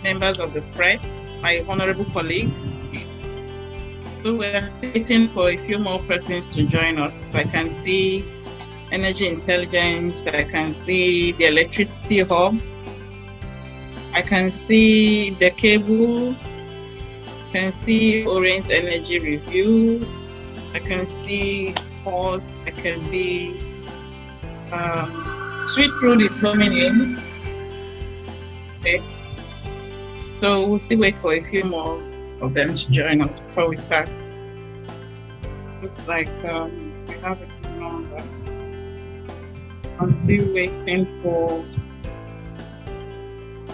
members of the press, my honorable colleagues. So we're waiting for a few more persons to join us. I can see Energy Intelligence, I can see the Electricity Hub, I can see the Cable, I can see Orient Energy Review, I can see Pulse, I can see Sweet Crude is coming in. Okay. So we'll still wait for a few more of them to join us before we start. Looks like we have a good number. I'm still waiting for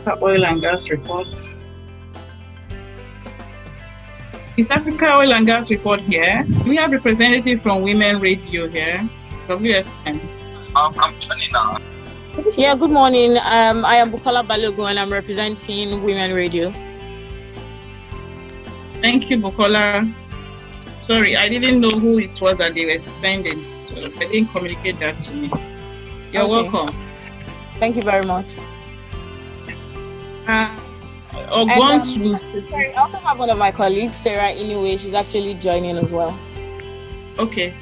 the oil and gas reports. Is Africa Oil and Gas Report here? We have representative from Women Radio here, WFM. I'm turning now. Yeah, good morning. I am Bukola Balogun and I'm representing Women Radio. Thank you, Bukola. Sorry, I didn't know who it was that they were sending, so they didn't communicate that to me. You're welcome. Thank you very much. I also have one of my colleagues, Sarah Iniwe. She's actually joining as well. Okay.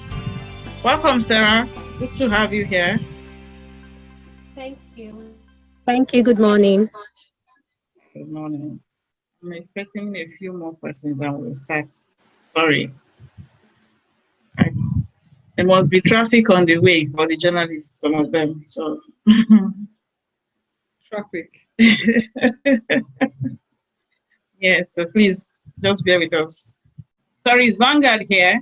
Welcome, Sarah. Good to have you here. Thank you. Thank you. Good morning. Good morning. I'm expecting a few more questions and we'll start. Sorry. There must be traffic on the way for the journalists, some of them. So traffic. Yes, so please just bear with us. Sorry, is Vanguard here?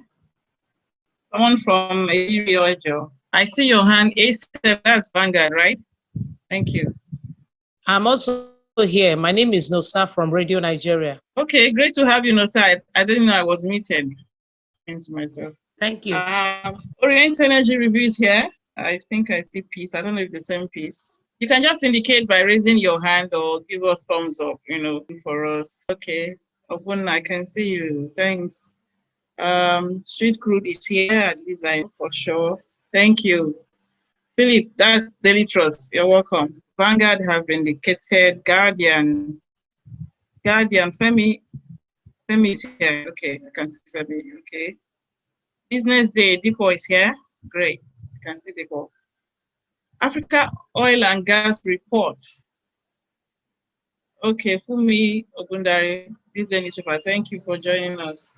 Someone from Ojo. I see your hand, A7, that's Vanguard, right? Thank you. I'm also here. My name is Nosa from Radio Nigeria. Okay, great to have you, Nosa. I didn't know I was muted into myself. Thank you. Orient Energy Review is here. I think I see Peace. I don't know if the same Peace. You can just indicate by raising your hand or give us thumbs up, for us. Okay. Opun, I can see you. Thanks. Sweet Crude is here at Design for sure. Thank you. Philip, that's Daily Trust. You're welcome. Vanguard has vindicated. Guardian, Femi is here. Okay, I can see Femi. Okay. Business Day, Depot is here. Great. I can see Depot. Africa Oil and Gas Report. Okay, Fumi Ogundari, this is the newspaper. Thank you for joining us.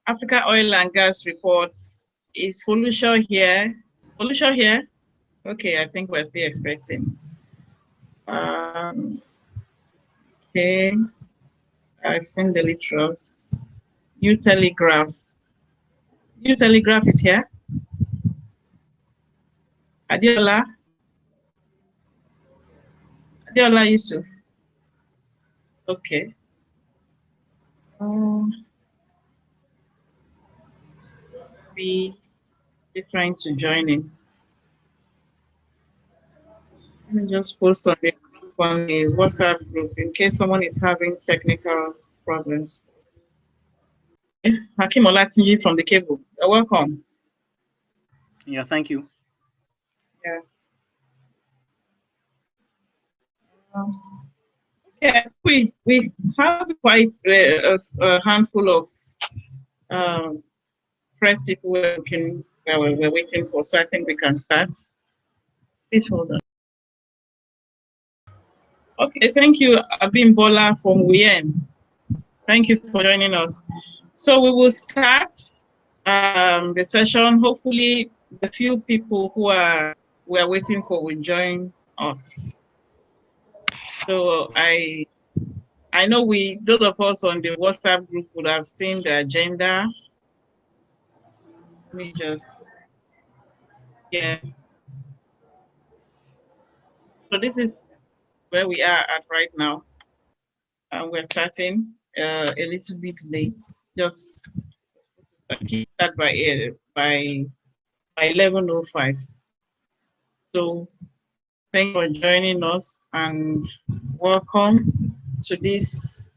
Africa Oil and Gas Reports. Is Folusha here? Folusha here? Okay, I think we're still expecting. Okay, I've seen Daily Trust. New Telegraph. New Telegraph is here. Adiola Yusuf. Okay. Be trying to join in. Let me just post on the WhatsApp group in case someone is having technical problems. Hakim Olatunji from the Cable. You're welcome. Yeah, thank you. Yeah. Okay, we have quite a handful of press people we're waiting for, so I think we can start. Please hold on. Okay, thank you, Abimbola from Wien. Thank you for joining us. So we will start the session. Hopefully, the few people who we're waiting for will join us. So I know those of us on the WhatsApp group would have seen the agenda. Let me just, yeah. So this is where we are at right now. We're starting a little bit late. Just start by 11:05. So thank you for joining us and welcome to this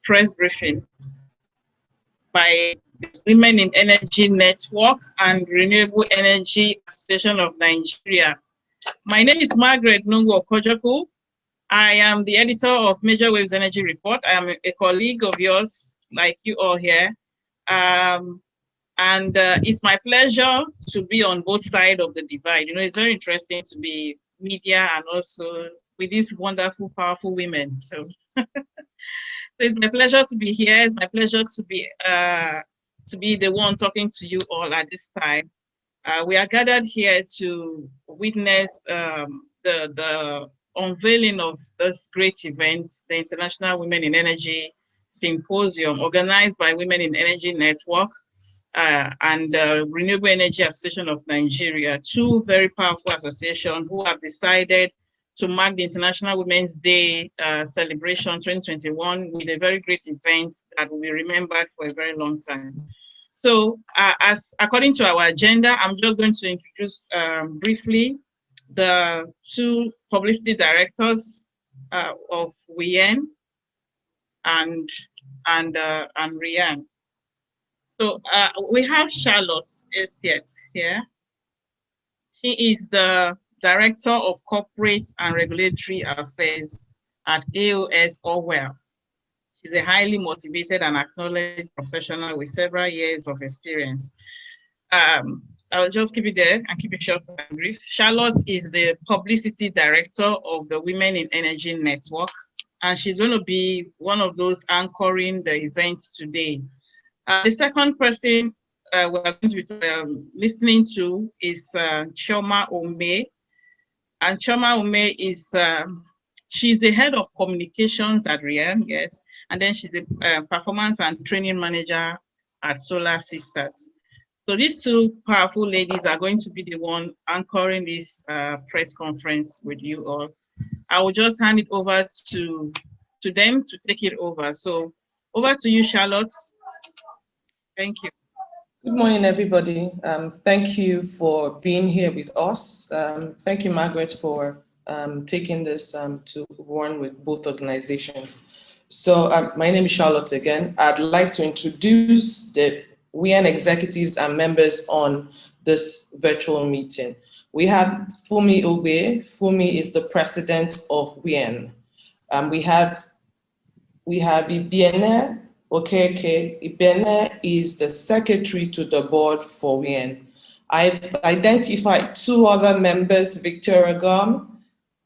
press briefing by the Women in Energy Network and Renewable Energy Association of Nigeria. My name is Margaret Nungo Kojoku. I am the editor of Major Waves Energy Report. I am a colleague of yours, like you all here. And it's my pleasure to be on both sides of the divide. You know, it's very interesting to be media and also with these wonderful, powerful women. So, so it's my pleasure to be here. It's my pleasure to be the one talking to you all at this time. We are gathered here to witness the unveiling of this great event, the International Women in Energy Symposium, organized by Women in Energy Network and Renewable Energy Association of Nigeria, two very powerful associations who have decided to mark the International Women's Day celebration 2021 with a very great event that will be remembered for a very long time. So as according to our agenda, I'm just going to introduce briefly the two publicity directors of Wien and Rean. So we have Charlotte Esiet here. She is the Director of Corporate and Regulatory Affairs at AOS Orwell. She's a highly motivated and acknowledged professional with several years of experience. I'll just keep it there and keep it short and brief. Charlotte is the Publicity Director of the Women in Energy Network, and she's going to be one of those anchoring the event today. The second person we're going to be listening to is Chioma Ome. And Chioma Ome is, she's the head of communications at Rean, yes. And then she's a performance and training manager at Solar Sisters. So these two powerful ladies are going to be the one anchoring this press conference with you all. I will just hand it over to them to take it over. So over to you, Charlotte. Thank you. Good morning, everybody. Thank you for being here with us. Thank you, Margaret, for taking this to run with both organizations. So my name is Charlotte again. I'd like to introduce the Wien executives and members on this virtual meeting. We have Fumi Ogbe. Fumi is the president of Wien. We have Ibiene Okeke. Ibiene is the secretary to the board for Wien. I've identified two other members, Victoria Gum,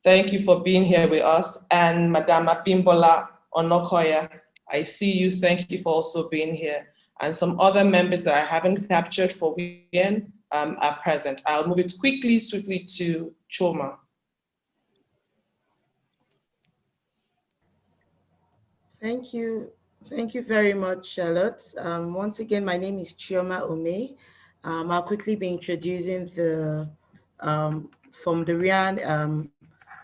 thank you for being here with us, and Madame Abimbola Onokoya. I see you, thank you for also being here. And some other members that I haven't captured for Wien are present. I'll move it swiftly to Chioma. Thank you. Thank you very much, Charlotte. Once again, my name is Chioma Ome. I'll quickly be introducing the from the Rean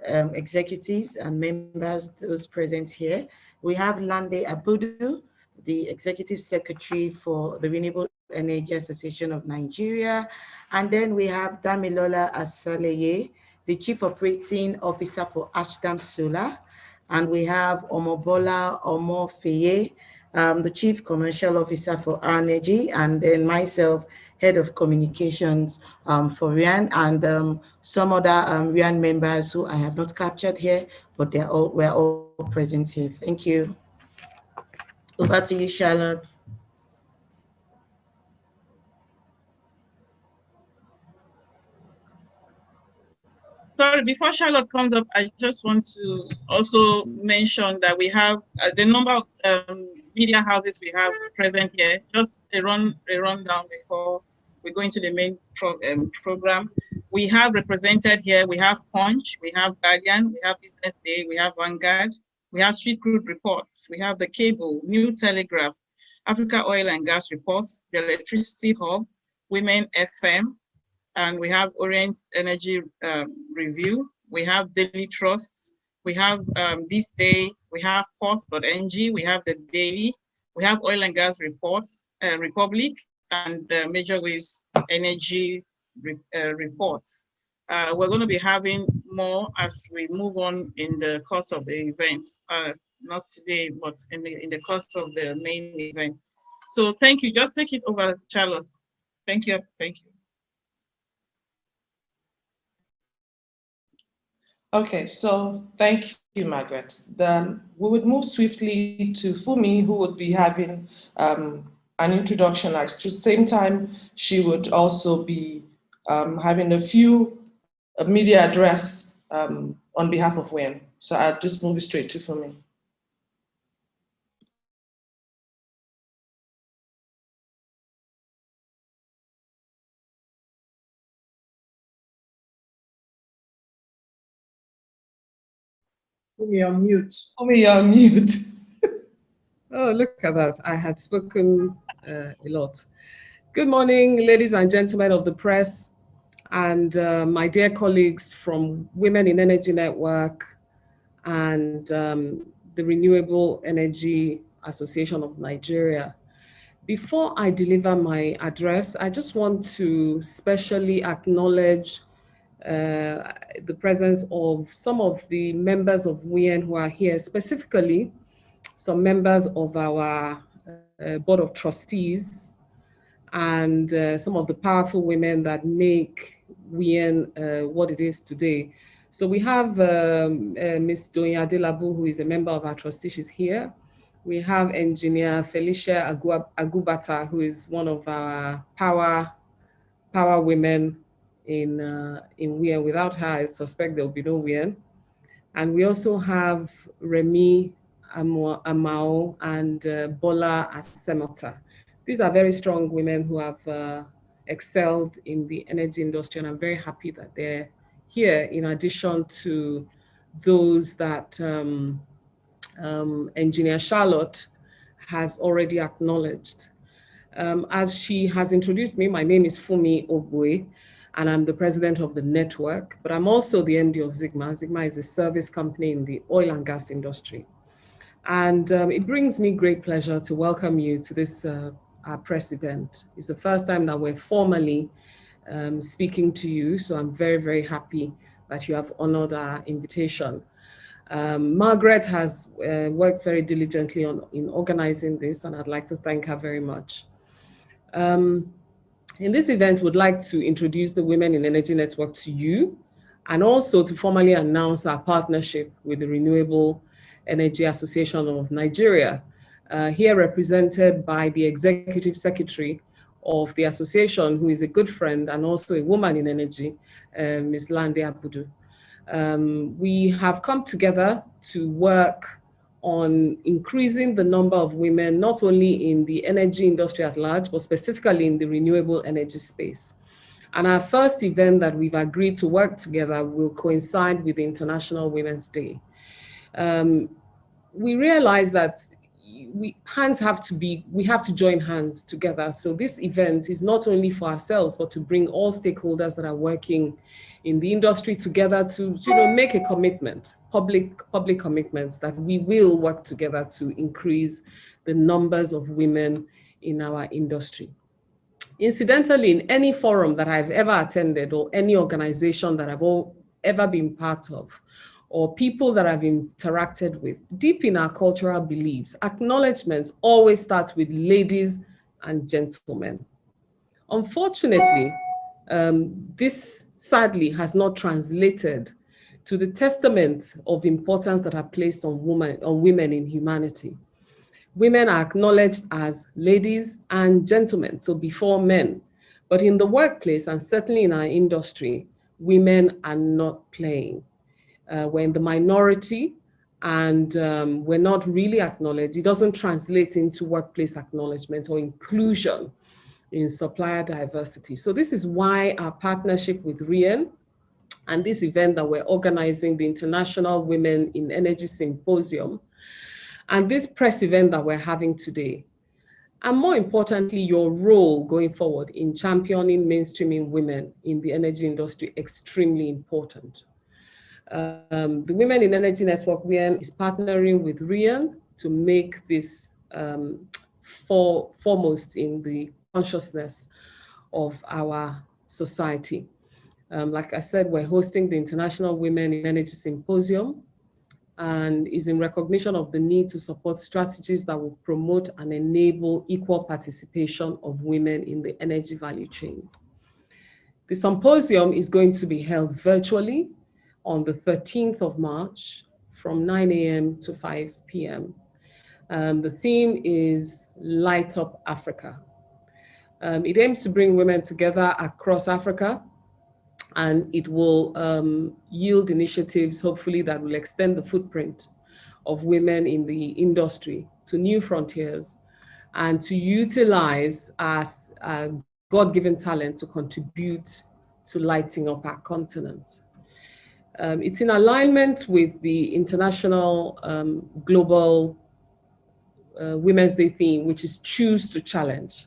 executives and members, those present here. We have Lande Abudu, the Executive Secretary for the Renewable Energy Association of Nigeria. And then we have Damilola Asaleye, the Chief Operating Officer for Ashdam Solar. And we have Omobola Omofeye, the Chief Commercial Officer for Energy, and then myself, Head of Communications for Rean, and some other Rean members who I have not captured here, but we're all present here. Thank you. Over to you, Charlotte. Sorry, before Charlotte comes up, I just want to also mention that we have the number of media houses we have present here. Just a rundown before we go into the main program. We have represented here, we have Punch, we have Guardian, we have Business Day, we have Vanguard, we have Street Crude Reports, we have The Cable, New Telegraph, Africa Oil and Gas Reports, The Electricity Hub, Women FM, and we have Orient Energy Review, we have Daily Trust, we have This Day, we have Post.ng, we have The Daily, we have Oil and Gas Reports, Republic, and Major Waves Energy Reports. We're going to be having more as we move on in the course of the events, not today, but in the course of the main event. So thank you. Just take it over, Charlotte. Thank you. Thank you. Okay, so thank you, Margaret. Then we would move swiftly to Fumi, who would be having an introduction. At the same time, she would also be having a media address on behalf of Wien. So I'll just move it straight to Fumi. You're on mute. Fumi, you're on mute. Oh, look at that. I had spoken a lot. Good morning, ladies and gentlemen of the press, and my dear colleagues from Women in Energy Network and the Renewable Energy Association of Nigeria. Before I deliver my address, I just want to specially acknowledge the presence of some of the members of WIEN who are here, specifically some members of our Board of Trustees and some of the powerful women that make WIEN what it is today. So we have Ms. Doyin Adelabu, who is a member of our trustees, she's here. We have engineer Felicia Agubata, who is one of our power women in WIEN. Without her, I suspect there will be no WIEN. And we also have Remi Amao and Bola Asemota. These are very strong women who have excelled in the energy industry, and I'm very happy that they're here in addition to those that Engineer Charlotte has already acknowledged. As she has introduced me, my name is Fumi Ogwe, and I'm the president of the network, but I'm also the MD of Sigma. Sigma is a service company in the oil and gas industry. And it brings me great pleasure to welcome you to this our press event. It's the first time that we're formally speaking to you, so I'm very, very happy that you have honored our invitation. Margaret has worked very diligently in organizing this, and I'd like to thank her very much. In this event, we'd like to introduce the Women in Energy Network to you, and also to formally announce our partnership with the Renewable Energy Association of Nigeria, here represented by the Executive Secretary of the association, who is a good friend and also a woman in energy, Ms. Lande Abudu. We have come together to work on increasing the number of women, not only in the energy industry at large, but specifically in the renewable energy space. And our first event that we've agreed to work together will coincide with the International Women's Day. We realize that we have to join hands together. So this event is not only for ourselves, but to bring all stakeholders that are working in the industry together to make a commitment, public commitments, that we will work together to increase the numbers of women in our industry. Incidentally, in any forum that I've ever attended or any organization that I've ever been part of, or people that I've interacted with, deep in our cultural beliefs, acknowledgements always start with ladies and gentlemen. Unfortunately, this sadly has not translated to the testament of importance that are placed on women in humanity. Women are acknowledged as ladies and gentlemen, so before men. But in the workplace, and certainly in our industry, women are not playing. We're in the minority, and we're not really acknowledged. It doesn't translate into workplace acknowledgement or inclusion in supplier diversity. So this is why our partnership with Rean and this event that we're organizing, the International Women in Energy Symposium, and this press event that we're having today, and more importantly, your role going forward in championing mainstreaming women in the energy industry, extremely important. The Women in Energy Network, WIEN, is partnering with Rean to make this foremost in the consciousness of our society. Like I said, we're hosting the International Women in Energy Symposium, and is in recognition of the need to support strategies that will promote and enable equal participation of women in the energy value chain. The symposium is going to be held virtually, on the 13th of March from 9 a.m. to 5 p.m. The theme is Light Up Africa. It aims to bring women together across Africa, and it will yield initiatives, hopefully, that will extend the footprint of women in the industry to new frontiers and to utilize our God-given talent to contribute to lighting up our continent. It's in alignment with the international global Women's Day theme, which is Choose to Challenge.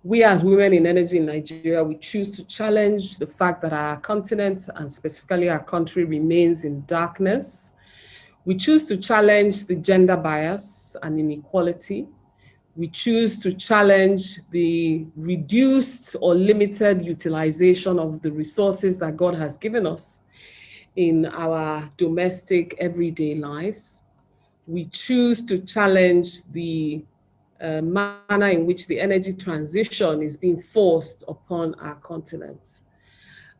We as women in energy in Nigeria, we choose to challenge the fact that our continent and specifically our country remains in darkness. We choose to challenge the gender bias and inequality. We choose to challenge the reduced or limited utilization of the resources that God has given us in our domestic everyday lives. We choose to challenge the manner in which the energy transition is being forced upon our continent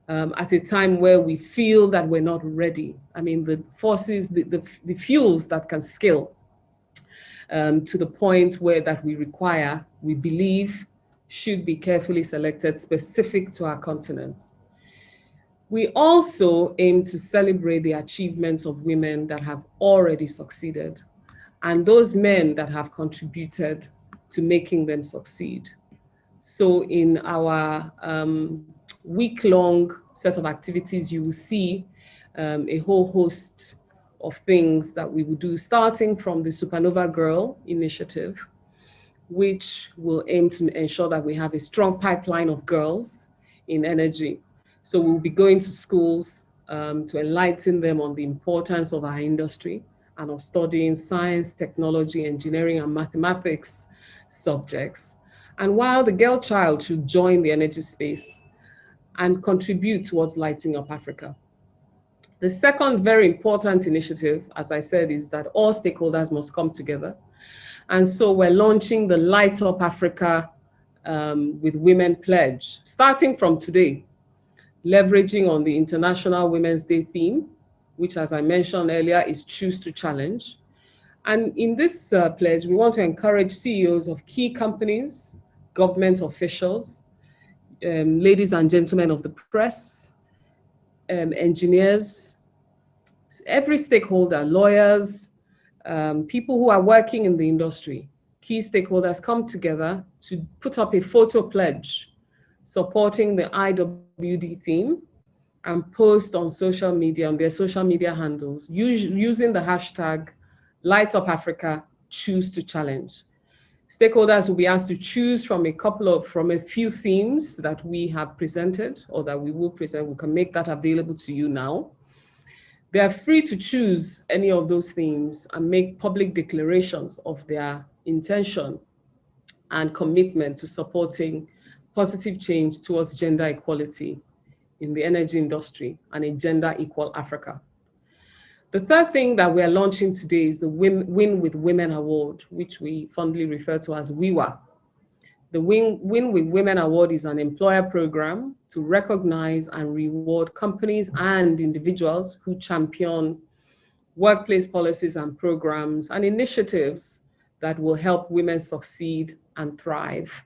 at a time where we feel that we're not ready. I mean, the forces, the fuels that can scale to the point where that we require, we believe, should be carefully selected specific to our continent. We also aim to celebrate the achievements of women that have already succeeded and those men that have contributed to making them succeed. So in our week-long set of activities, you will see a whole host of things that we will do, starting from the Supernova Girl initiative, which will aim to ensure that we have a strong pipeline of girls in energy. So we'll be going to schools to enlighten them on the importance of our industry and of studying science, technology, engineering, and mathematics subjects. And while the girl child should join the energy space and contribute towards lighting up Africa. The second very important initiative, as I said, is that all stakeholders must come together. And so we're launching the Light Up Africa with Women Pledge, starting from today, leveraging on the International Women's Day theme, which, as I mentioned earlier, is Choose to Challenge. And in this pledge, we want to encourage CEOs of key companies, government officials, ladies and gentlemen of the press, engineers, every stakeholder, lawyers, people who are working in the industry, key stakeholders come together to put up a photo pledge supporting the IWD theme and post on social media, on their social media handles, using the hashtag #LightUpAfrica, Choose to Challenge. Stakeholders will be asked to choose from a few themes that we have presented or that we will present. We can make that available to you now. They are free to choose any of those themes and make public declarations of their intention and commitment to supporting positive change towards gender equality in the energy industry and a gender equal Africa. The third thing that we are launching today is the Win with Women Award, which we fondly refer to as WIWA. The Win with Women Award is an employer program to recognize and reward companies and individuals who champion workplace policies and programs and initiatives that will help women succeed and thrive.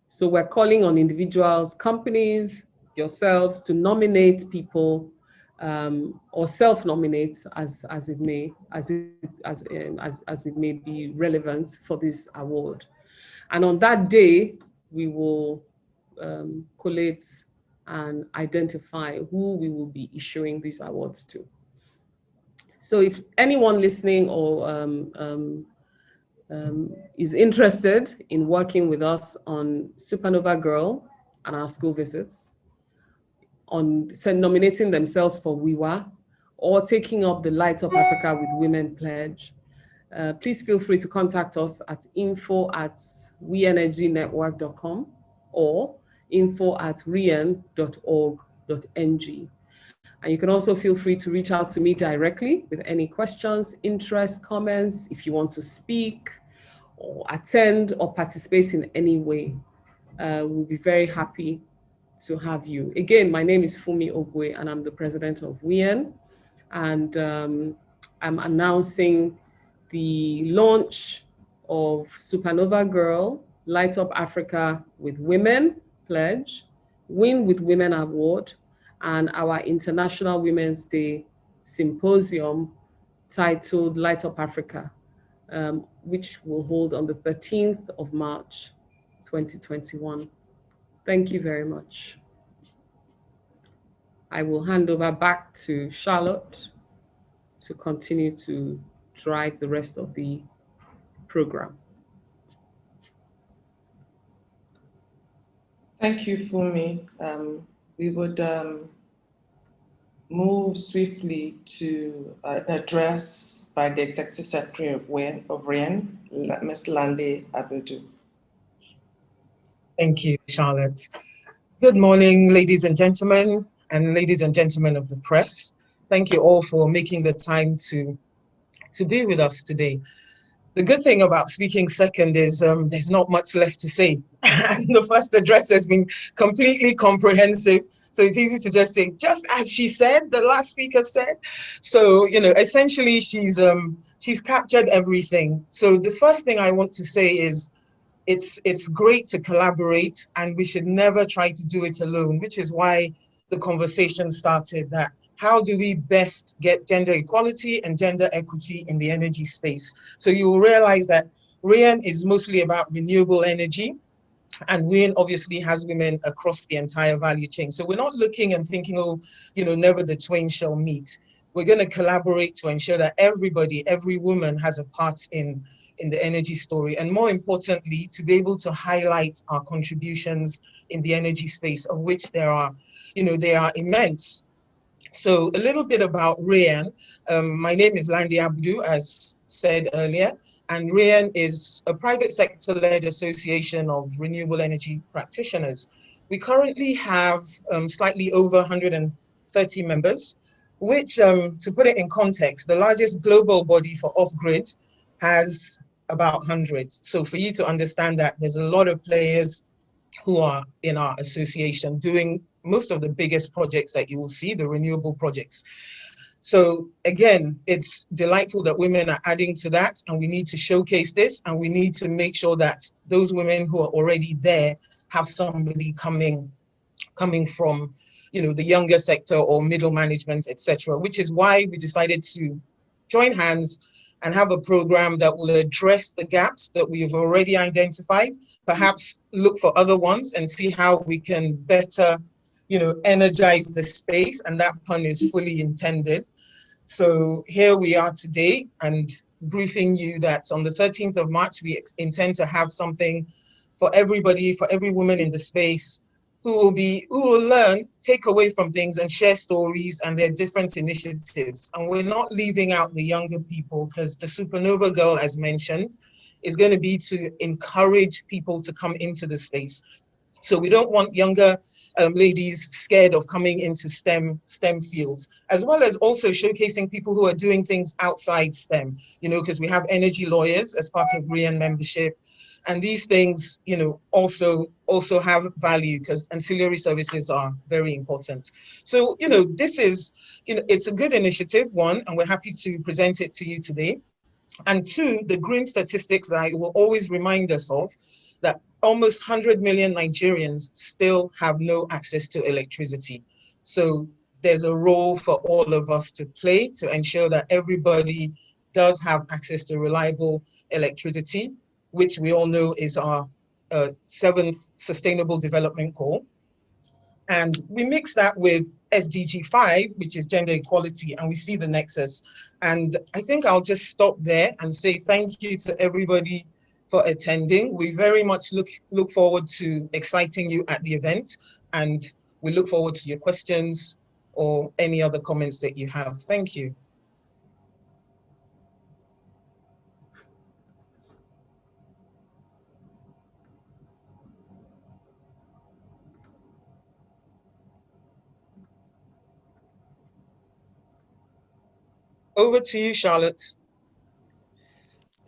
So we're calling on individuals, companies, yourselves to nominate people or self-nominate as it may be relevant for this award. And on that day, we will collate and identify who we will be issuing these awards to. So if anyone listening or is interested in working with us on Supernova Girl and our school visits, on nominating themselves for WIWA, or taking up the Light Up Africa with Women Pledge, please feel free to contact us at info@weenergynetwork.com or info@rean.org.ng. And you can also feel free to reach out to me directly with any questions, interests, comments, if you want to speak or attend or participate in any way. We'll be very happy to have you. Again, my name is Fumi Ogwe and I'm the president of Wien. and I'm announcing the launch of Supernova Girl, Light Up Africa with Women Pledge, Win with Women Award, and our International Women's Day Symposium titled Light Up Africa, which will hold on the 13th of March, 2021. Thank you very much. I will hand over back to Charlotte to continue to drive the rest of the program. Thank you, Fumi. We would move swiftly to an address by the Executive Secretary of Rean, Ms. Lande Abudu. Thank you, Charlotte. Good morning, ladies and gentlemen of the press. Thank you all for making the time to be with us today. The good thing about speaking second is there's not much left to say. The first address has been completely comprehensive. So it's easy to just say, just as she said, the last speaker said. So, essentially she's captured everything. So the first thing I want to say is it's great to collaborate, and we should never try to do it alone, which is why the conversation started that how do we best get gender equality and gender equity in the energy space? So you will realize that Rean is mostly about renewable energy, and Wien obviously has women across the entire value chain. So we're not looking and thinking, oh, never the twain shall meet. We're going to collaborate to ensure that every woman has a part in the energy story, and more importantly, to be able to highlight our contributions in the energy space, of which they are immense. So a little bit about Rean. My name is Lande Abudu, as said earlier, and Rean is a private sector-led association of renewable energy practitioners. We currently have slightly over 130 members, which, to put it in context, the largest global body for off-grid has about 100. So for you to understand that, there's a lot of players who are in our association doing most of the biggest projects that you will see, the renewable projects. So again, it's delightful that women are adding to that, and we need to showcase this, and we need to make sure that those women who are already there have somebody coming from, the younger sector or middle management, etc., which is why we decided to join hands and have a program that will address the gaps that we have already identified, perhaps look for other ones and see how we can better, energize the space, and that pun is fully intended. So here we are today, and briefing you that on the 13th of March, we intend to have something for everybody, for every woman in the space, who will learn, take away from things and share stories and their different initiatives. And we're not leaving out the younger people, because the Supernova Girl, as mentioned, is going to be to encourage people to come into the space. So we don't want younger ladies scared of coming into STEM fields, as well as also showcasing people who are doing things outside STEM, because we have energy lawyers as part of Rean membership. And these things, also have value, because ancillary services are very important. So, this is, it's a good initiative, one, and we're happy to present it to you today. And two, the grim statistics that I will always remind us of, that almost 100 million Nigerians still have no access to electricity. So there's a role for all of us to play to ensure that everybody does have access to reliable electricity, which we all know is our 7th Sustainable Development Goal. And we mix that with SDG 5, which is gender equality, and we see the nexus. And I think I'll just stop there and say thank you to everybody for attending. We very much look forward to exciting you at the event, and we look forward to your questions or any other comments that you have. Thank you. Over to you, Charlotte.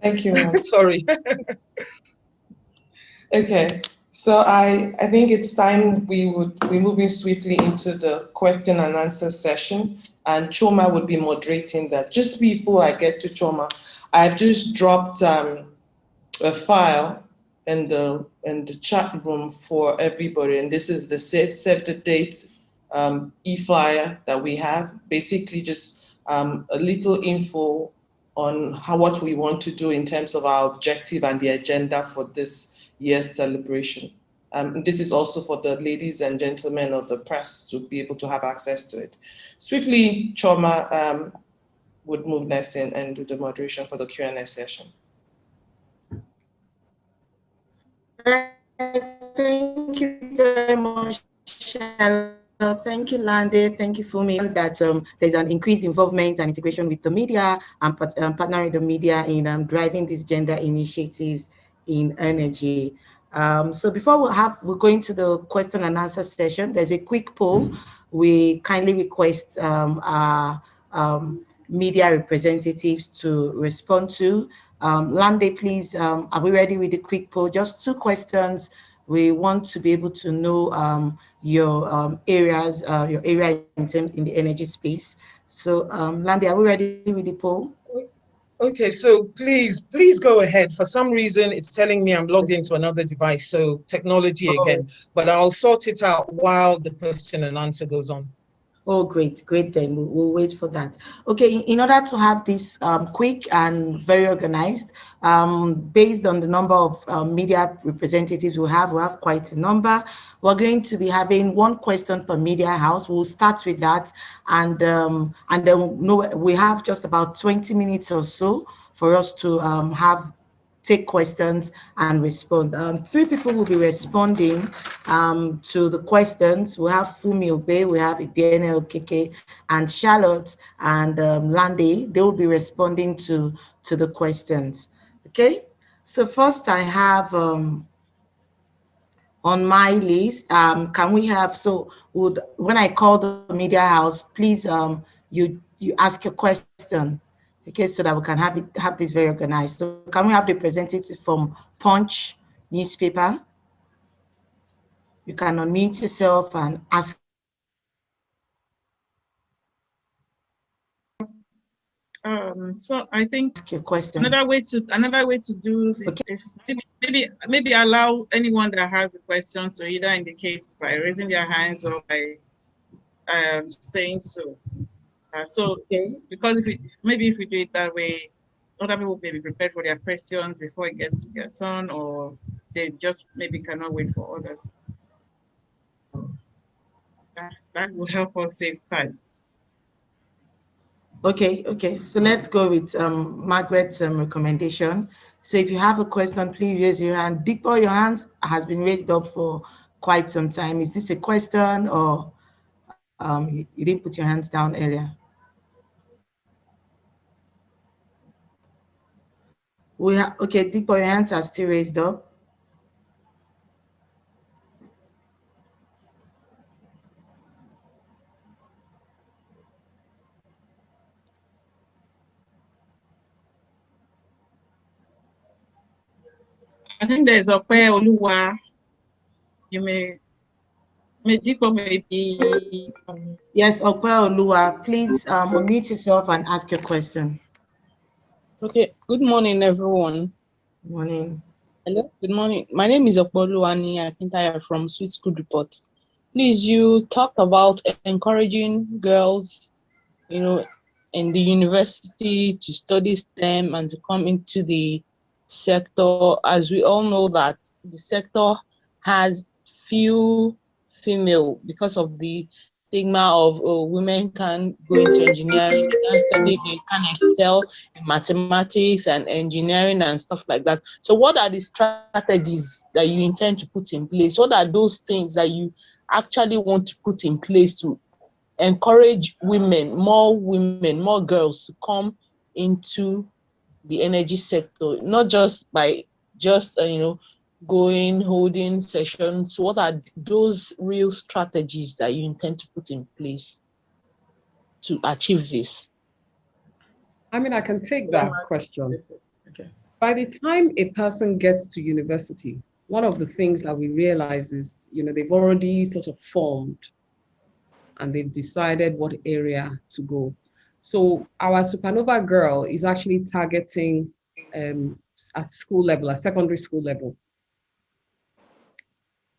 Thank you. Sorry. Okay, So I think it's time we're moving swiftly into the question and answer session, and Choma would be moderating that. Just before I get to Choma, I've just dropped a file in the chat room for everybody, and this is the save the date e-flyer that we have. Basically, just a little info on what we want to do in terms of our objective and the agenda for this year's celebration. This is also for the ladies and gentlemen of the press to be able to have access to it. Swiftly, Choma would move next in and do the moderation for the Q&A session. Thank you very much, Charlotte. Thank you, Lande. Thank you, Fumi. That there's an increased involvement and integration with the media and partnering the media in driving these gender initiatives in energy. So before we're going to the question and answer session, there's a quick poll. We kindly request our media representatives to respond to. Lande, please, are we ready with the quick poll? Just 2 questions. We want to be able to know your areas, your area in the energy space. So, Lande, are we ready with the poll? Okay, so please go ahead. For some reason, it's telling me I'm logged into another device, so technology again. But I'll sort it out while the question and answer goes on. Oh, great then. We'll wait for that. Okay, in order to have this quick and very organized, based on the number of media representatives we have quite a number. We're going to be having 1 question per media house. We'll start with that, and then we have just about 20 minutes or so for us to take questions and respond. 3 people will be responding to the questions. We have Fumi Obe, we have Ibiene Okeke, and Charlotte and Lande. They will be responding to the questions. Okay, so first I have on my list, can we have, when I call the media house, please you ask your question. Okay, so that we can have this very organized. So can we have the representative from Punch newspaper? You can unmute yourself and ask. So I think your question. Another way to do this is maybe allow anyone that has a question to either indicate by raising their hands or by saying so. Because if we do it that way, other people may be prepared for their questions before it gets to their turn, or they just maybe cannot wait for others. That will help us save time. Okay. So let's go with Margaret's recommendation. So if you have a question, please raise your hand. Dipo, your hand has been raised up for quite some time. Is this a question, or you didn't put your hands down earlier? Okay, Dipo, your hands are still raised up. I think there's a prayer, Oluwa. You may Dipo maybe. Yes, Ope Oluwa, please unmute yourself and ask your question. Okay, good morning, everyone. Good morning. Hello, good morning. My name is Okpoluwani Akintaya from Sweet School Report. Please, you talked about encouraging girls, in the university to study STEM and to come into the sector. As we all know that the sector has few female because of the stigma of women can go into engineering, they can study, they can excel in mathematics and engineering and stuff like that. So what are the strategies that you intend to put in place? What are those things that you actually want to put in place to encourage more girls to come into the energy sector, not just by holding sessions? What are those real strategies that you intend to put in place to achieve this? I mean, I can take that question. Okay. By the time a person gets to university, one of the things that we realize is, they've already sort of formed and they've decided what area to go. So our Supernova Girl is actually targeting at school level, at secondary school level.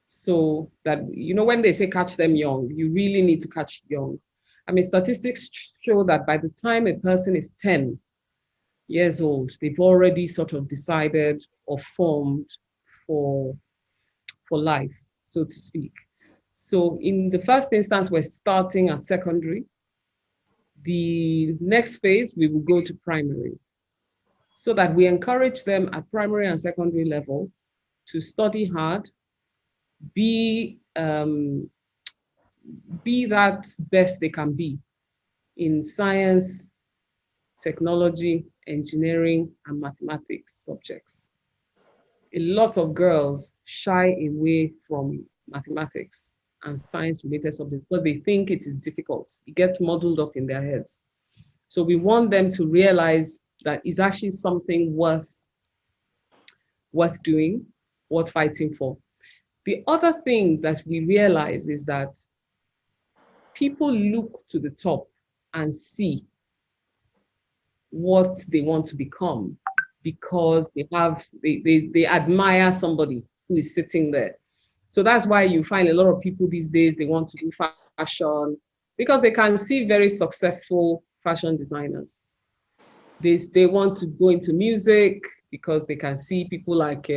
So that, when they say catch them young, you really need to catch young. I mean, statistics show that by the time a person is 10 years old, they've already sort of decided or formed for life, so to speak. So in the first instance, we're starting at secondary. The next phase, we will go to primary, so that we encourage them at primary and secondary level to study hard, be that best they can be in science, technology, engineering, and mathematics subjects. A lot of girls shy away from mathematics and science-related subjects because they think it is difficult. It gets muddled up in their heads. So we want them to realize that it's actually something worth doing, worth fighting for. The other thing that we realize is that people look to the top and see what they want to become because they admire somebody who is sitting there. So that's why you find a lot of people these days, they want to do fashion because they can see very successful fashion designers. They want to go into music because they can see people like,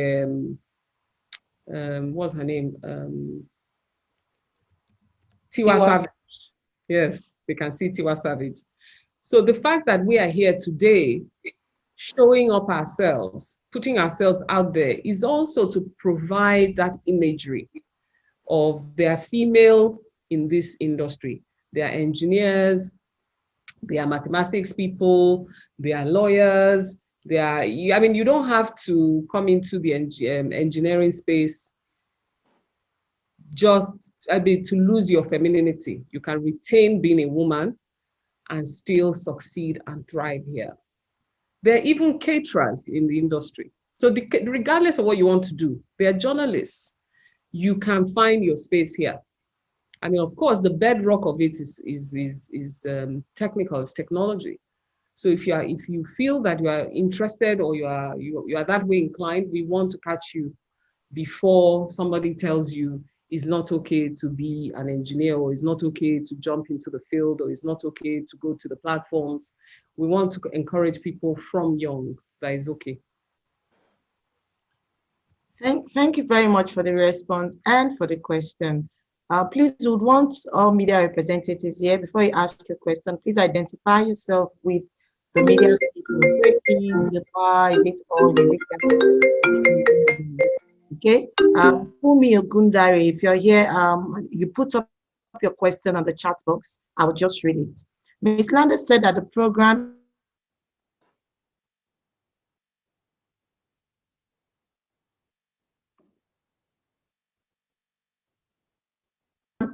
what's her name? Tiwa Savage. Yes, they can see Tiwa Savage. So the fact that we are here today, showing up ourselves, putting ourselves out there, is also to provide that imagery of they are female in this industry. They are engineers, they are mathematics people, they are lawyers, they are, I mean, you don't have to come into the engineering space just to lose your femininity. You can retain being a woman and still succeed and thrive here. There are even caterers in the industry. So regardless of what you want to do, there are journalists. You can find your space here. I mean, of course, the bedrock of it is technical, it's technology. So if you feel that you are interested or you are that way inclined, we want to catch you before somebody tells you it's not okay to be an engineer, or it's not okay to jump into the field, or it's not okay to go to the platforms. We want to encourage people from young that is okay. Thank you very much for the response and for the question. Please, we would want all media representatives here, before you ask your question, please identify yourself with the media station. Is it on? Is it okay? Fumi Ogundare, if you're here, you put up your question on the chat box. I'll just read it. Ms. Landers said that the program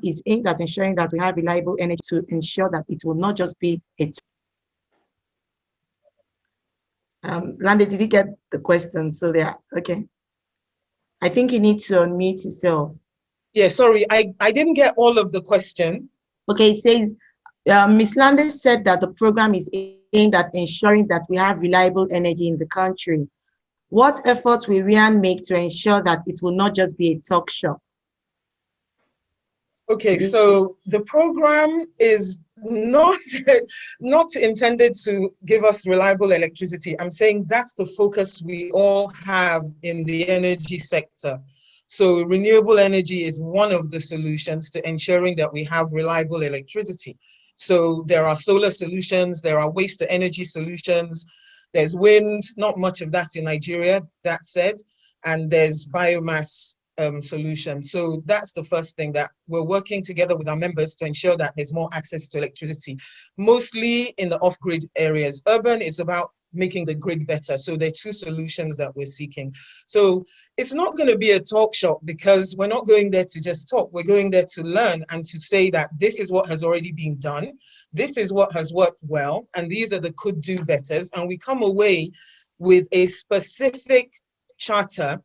is aimed at ensuring that we have reliable energy to ensure that it will not just be it. Lande, did you get the question? So there, okay. I think you need to unmute yourself. Yeah, sorry, I didn't get all of the question. Okay, it says, Ms. Landis said that the program is aimed at ensuring that we have reliable energy in the country. What efforts will Rean make to ensure that it will not just be a talk show? Okay, so the program is not intended to give us reliable electricity. I'm saying that's the focus we all have in the energy sector. So renewable energy is one of the solutions to ensuring that we have reliable electricity. So there are solar solutions, there are waste to energy solutions, there's wind, not much of that in Nigeria, that said, and there's biomass solution. So that's the first thing, that we're working together with our members to ensure that there's more access to electricity, mostly in the off-grid areas. Urban is about making the grid better. So there are two solutions that we're seeking. So it's not going to be a talk shop, because we're not going there to just talk. We're going there to learn and to say that this is what has already been done. This is what has worked well. And these are the could do betters. And we come away with a specific charter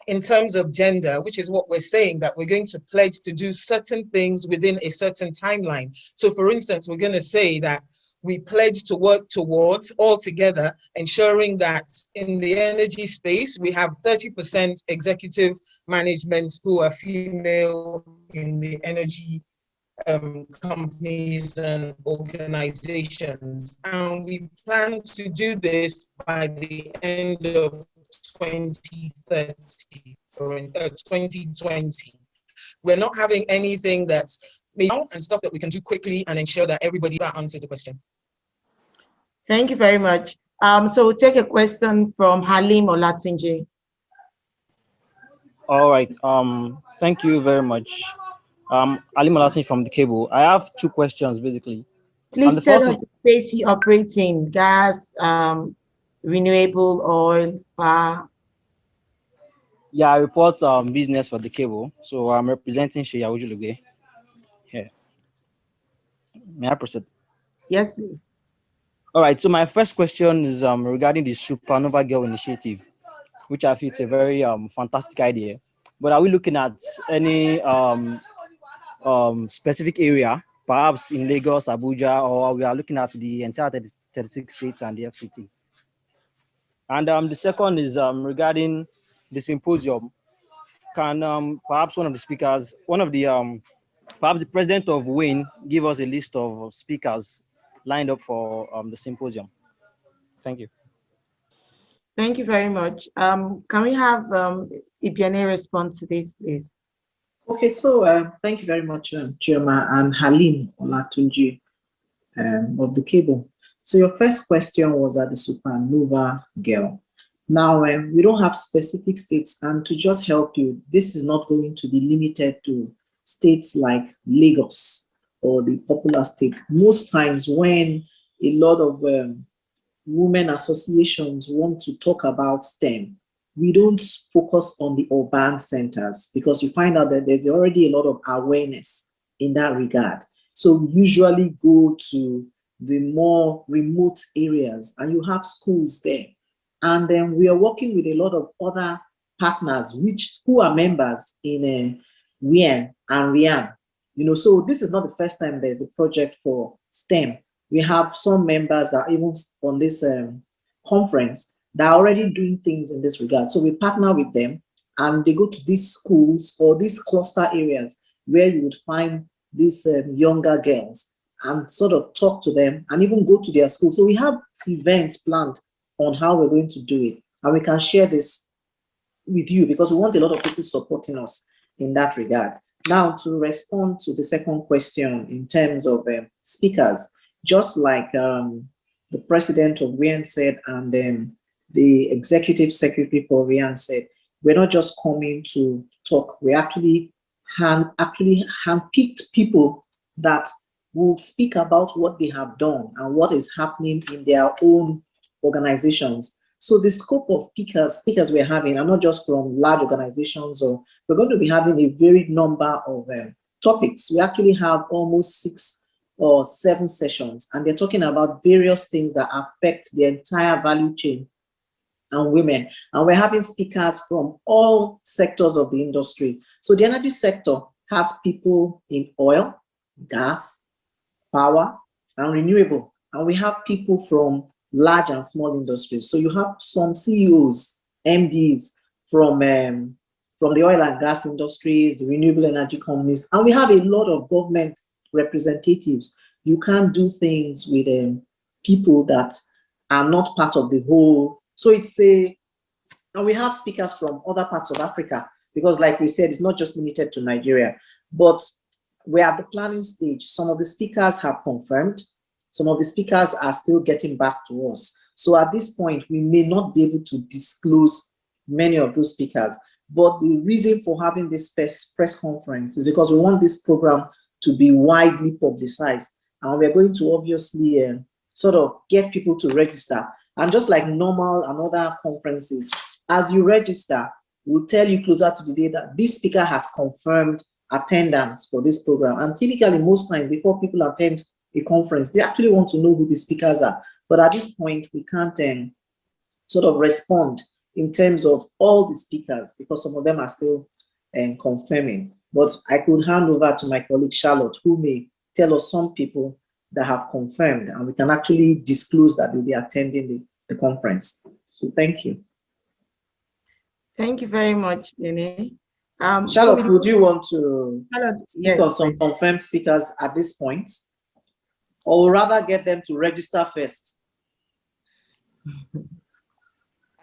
in terms of gender, which is what we're saying, that we're going to pledge to do certain things within a certain timeline. So for instance, we're going to say that we pledge to work towards all together ensuring that in the energy space, we have 30% executive management who are female in the energy companies and organizations. And we plan to do this by the end of 2030 or in 2020. We're not having anything that's and stuff that we can do quickly and ensure that everybody that answers the question. Thank you very much. So we'll take a question from Halim Olatunji. All right. Thank you very much. Ali Malasin from the cable. I have two questions basically. Please the tell first us the space you operate in: gas, renewable oil, power. Yeah, I report business for the cable. So I'm representing Sheya Ujuluge here. May I proceed? Yes, please. All right. So my first question is regarding the Supernova Girl Initiative, which I feel is a very fantastic idea. But are we looking at any specific area, perhaps in Lagos, Abuja, or we are looking at the entire 36 states and the FCT? And the second is regarding the symposium. Can perhaps one of the speakers, perhaps the president of Wien, give us a list of speakers lined up for the symposium? Thank you. Thank you very much. Can we have Ibiane respond to this, please? Okay, so thank you very much, Chioma. I'm Halim Olatunji of the cable. So your first question was at the Supernova Girl. Now, we don't have specific states, and to just help you, this is not going to be limited to states like Lagos or the popular state. Most times when a lot of women associations want to talk about STEM, we don't focus on the urban centers because you find out that there's already a lot of awareness in that regard. So we usually go to the more remote areas and you have schools there. And then we are working with a lot of other partners who are members in Wien and Rean. So this is not the first time there's a project for STEM. We have some members that are even on this conference that are already doing things in this regard. So we partner with them and they go to these schools or these cluster areas where you would find these younger girls and sort of talk to them and even go to their school. So we have events planned on how we're going to do it. And we can share this with you because we want a lot of people supporting us in that regard. Now, to respond to the second question in terms of speakers, just like the president of Wien said and then the executive secretary for Rean said, we're not just coming to talk. We actually handpicked people that will speak about what they have done and what is happening in their own organizations. So the scope of speakers we're having are not just from large organizations, or we're going to be having a varied number of topics. We actually have almost 6 or 7 sessions, and they're talking about various things that affect the entire value chain and women. And we're having speakers from all sectors of the industry. So the energy sector has people in oil, gas, power, and renewable. And we have people from large and small industries. So you have some CEOs, MDs from the oil and gas industries, the renewable energy companies, and we have a lot of government representatives. You can't do things with people that are not part of the whole. So and we have speakers from other parts of Africa, because like we said, it's not just limited to Nigeria, but we're at the planning stage. Some of the speakers have confirmed. Some of the speakers are still getting back to us. So at this point, we may not be able to disclose many of those speakers. But the reason for having this press conference is because we want this program to be widely publicized. And we're going to obviously sort of get people to register. And just like normal and other conferences, as you register, we'll tell you closer to the day that this speaker has confirmed attendance for this program. And typically, most times before people attend a conference, they actually want to know who the speakers are. But at this point, we can't sort of respond in terms of all the speakers, because some of them are still confirming. But I could hand over to my colleague Charlotte, who may tell us some people that have confirmed, and we can actually disclose that they'll be attending the conference. So thank you. Thank you very much, Nene. Charlotte, would you want to speak yes, on some confirmed speakers at this point? Or rather get them to register first?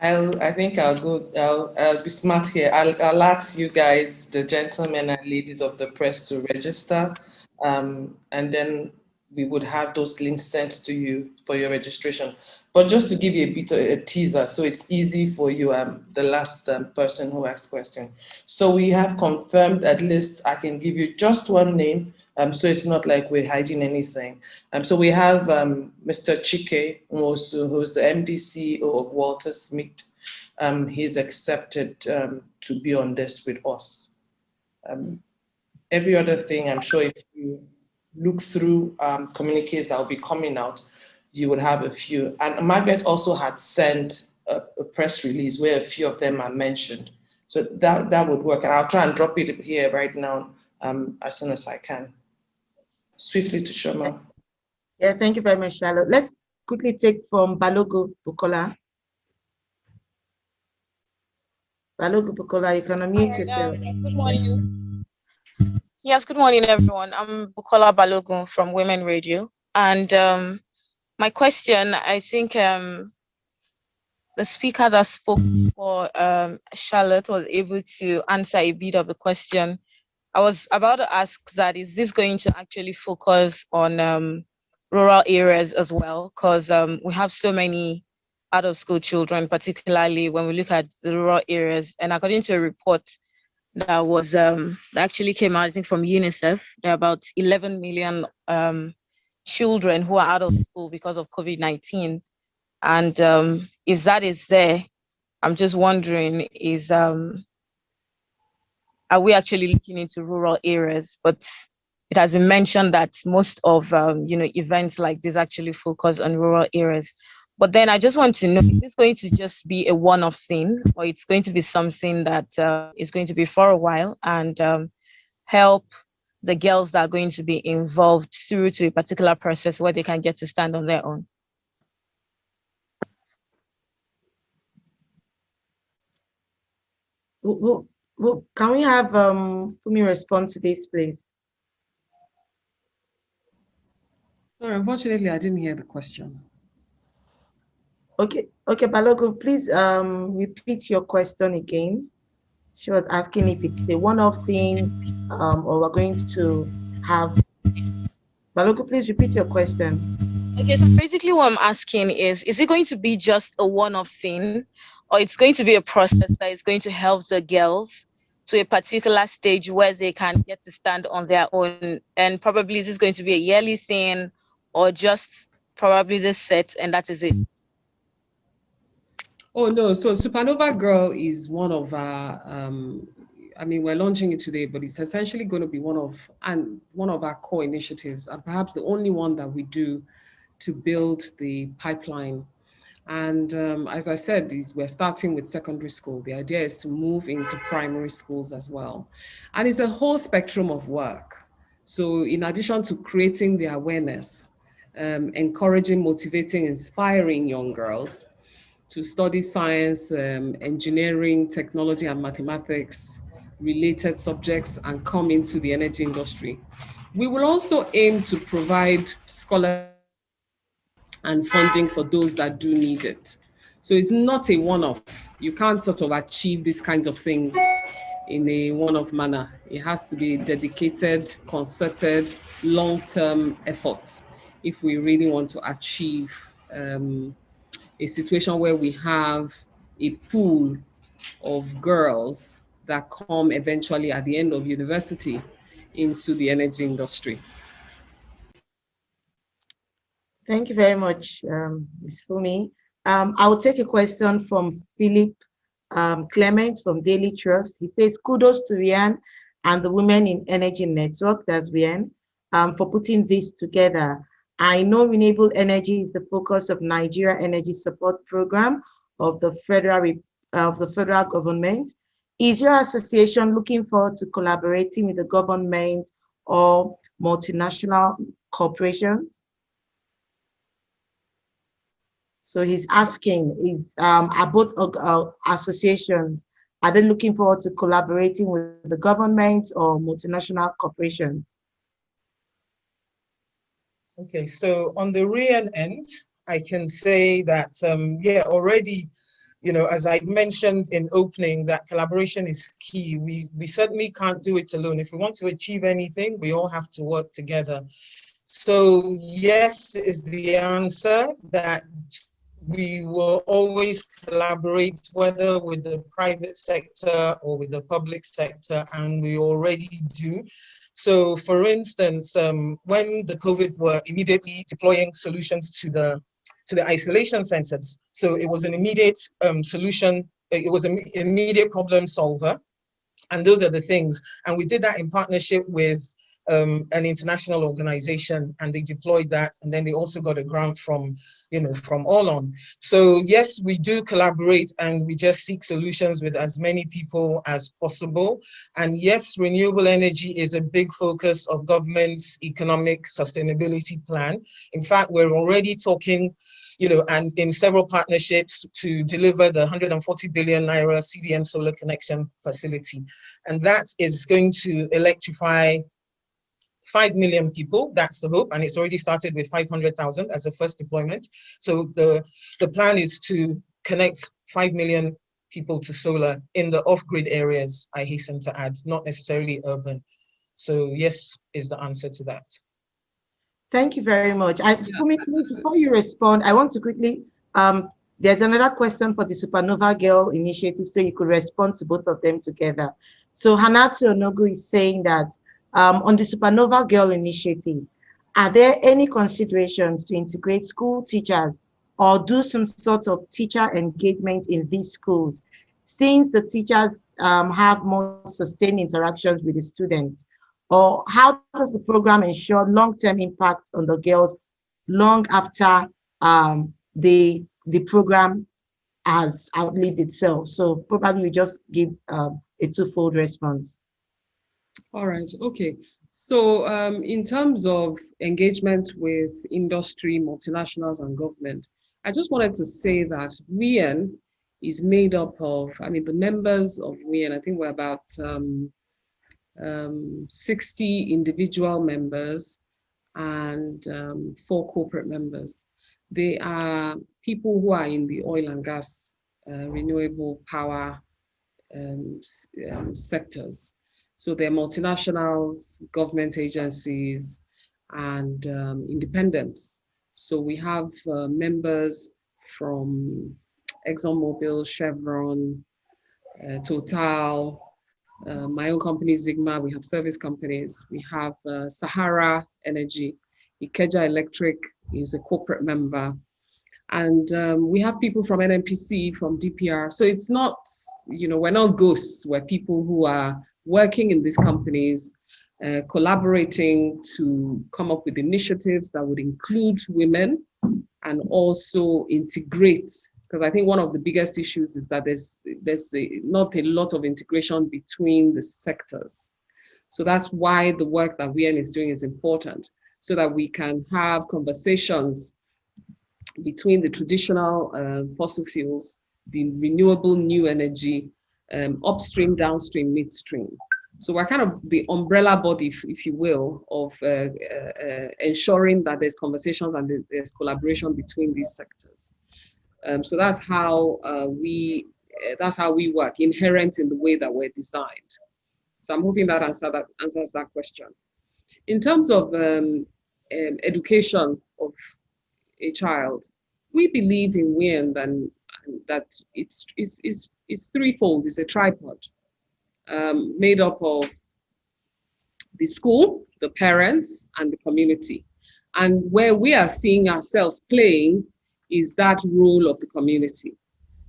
I think I'll go. I'll be smart here. I'll ask you guys, the gentlemen and ladies of the press, to register, and then we would have those links sent to you for your registration. But just to give you a bit of a teaser, so it's easy for you, the last person who asked question. So we have confirmed, at least I can give you just one name, so it's not like we're hiding anything. So we have Mr. Chike Nwosu, who's the MD CEO of Walter Smith. He's accepted to be on this with us. Every other thing, I'm sure if you look through communiques that will be coming out, you would have a few. And Margaret also had sent a press release where a few of them are mentioned. So that would work. And I'll try and drop it here right now as soon as I can. Swiftly to Shoma. Yeah, thank you very much, Charlotte. Let's quickly take from Balogo Bukola. Balogo Bukola, you can unmute yourself. Good morning. Yes, good morning, everyone. I'm Bukola Balogun from Women Radio. And my question, I think the speaker that spoke for Charlotte was able to answer a bit of the question. I was about to ask that, is this going to actually focus on rural areas as well? Because we have so many out-of-school children, particularly when we look at the rural areas. And according to a report that was that actually came out, I think, from UNICEF, there are about 11 million children who are out of school because of COVID-19. And if that is there, I'm just wondering, is are we actually looking into rural areas? But it has been mentioned that most of events like this actually focus on rural areas. But then I just want to know, is this going to just be a one-off thing, or it's going to be something that is going to be for a while and help the girls that are going to be involved through to a particular process where they can get to stand on their own? Can we have Fumi respond to this, please? Sorry, unfortunately, I didn't hear the question. Okay, Balogun, please repeat your question again. She was asking if it's a one-off thing, or we're going to have. Balogun, please repeat your question. Okay, so basically what I'm asking is it going to be just a one-off thing, or it's going to be a process that is going to help the girls to a particular stage where they can get to stand on their own? And probably is this going to be a yearly thing, or just probably this set and that is it? Oh no, so Supernova Girl is one of our, we're launching it today, but it's essentially going to be one of our core initiatives, and perhaps the only one that we do to build the pipeline. And as I said, we're starting with secondary school. The idea is to move into primary schools as well. And it's a whole spectrum of work. So in addition to creating the awareness, encouraging, motivating, inspiring young girls to study science, engineering, technology, and mathematics related subjects and come into the energy industry. We will also aim to provide scholarships and funding for those that do need it. So it's not a one-off. You can't sort of achieve these kinds of things in a one-off manner. It has to be dedicated, concerted, long-term efforts if we really want to achieve a situation where we have a pool of girls that come eventually at the end of university into the energy industry. Thank you very much, Ms. Fumi. I will take a question from Philip Clement from Daily Trust. He says, kudos to Rean and the Women in Energy Network, that's Rean, for putting this together. I know renewable energy is the focus of Nigeria Energy Support Program of the Federal of the federal government. Is your association looking forward to collaborating with the government or multinational corporations? So he's asking, are both associations, are they looking forward to collaborating with the government or multinational corporations? Okay, so on the Rean end, I can say that, yeah, already, you know, as I mentioned in opening, that collaboration is key. We certainly can't do it alone. If we want to achieve anything, we all have to work together. So yes is the answer, that we will always collaborate, whether with the private sector or with the public sector, and we already do. So for instance, when the COVID were immediately deploying solutions to the isolation centers, so it was an immediate solution, it was an immediate problem solver. And those are the things. And we did that in partnership with an international organization, and they deployed that. And then they also got a grant from, you know, from All On. So yes, we do collaborate, and we just seek solutions with as many people as possible. And yes, renewable energy is a big focus of government's economic sustainability plan. In fact, we're already talking, you know, and in several partnerships to deliver the 140 billion naira CDM solar connection facility. And that is going to electrify 5 million people. That's the hope. And it's already started with 500,000 as a first deployment. So the plan is to connect 5 million people to solar in the off-grid areas, I hasten to add, not necessarily urban. So yes is the answer to that. Thank you very much. Fumi, please, before you respond, I want to quickly, there's another question for the Supernova Girl Initiative, so you could respond to both of them together. So Hanatu Onogu is saying that on the Supernova Girl Initiative, are there any considerations to integrate school teachers or do some sort of teacher engagement in these schools, since the teachers have more sustained interactions with the students? Or how does the program ensure long-term impact on the girls long after the program has outlived itself? So probably we just give a twofold response. All right, okay. So in terms of engagement with industry, multinationals, and government, I just wanted to say that Wien is made up of, I mean, the members of Wien, I think we're about 60 individual members and 4 corporate members. They are people who are in the oil and gas, renewable power sectors. So they're multinationals, government agencies, and independents. So we have members from ExxonMobil, Chevron, Total, my own company, Sigma. We have service companies. We have Sahara Energy. Ikeja Electric is a corporate member. And we have people from NNPC, from DPR. So it's not, you know, we're not ghosts. We're people who are working in these companies, collaborating to come up with initiatives that would include women and also integrate, because I think one of the biggest issues is that there's not a lot of integration between the sectors. So that's why the work that Wien is doing is important, so that we can have conversations between the traditional fossil fuels, the renewable new energy, upstream, downstream, midstream. So we're kind of the umbrella body, if you will, of ensuring that there's conversations and there's collaboration between these sectors. So that's how we work, inherent in the way that we're designed. So I'm hoping that answers that question. In terms of education of a child, we believe in Wien that it's threefold. It's a tripod made up of the school, the parents, and the community. And where we are seeing ourselves playing is that role of the community.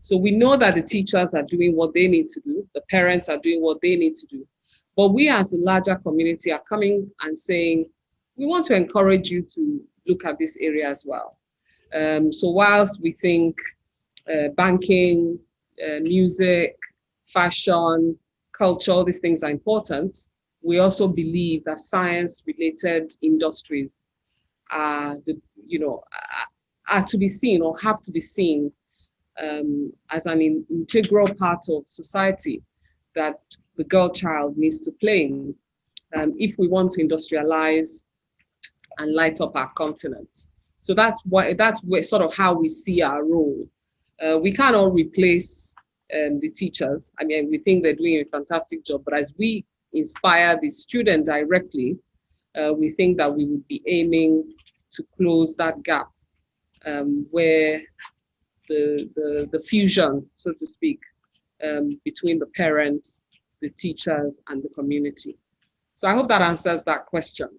So we know that the teachers are doing what they need to do, the parents are doing what they need to do. But we as the larger community are coming and saying, we want to encourage you to look at this area as well. So whilst we think banking, music, fashion, culture, all these things are important. We also believe that science-related industries are to be seen or have to be seen as an integral part of society that the girl child needs to play in if we want to industrialize and light up our continent. So that's sort of how we see our role. We cannot replace the teachers. I mean, we think they're doing a fantastic job, but as we inspire the student directly, we think that we would be aiming to close that gap where the fusion, so to speak, between the parents, the teachers, and the community. So I hope that answers that question.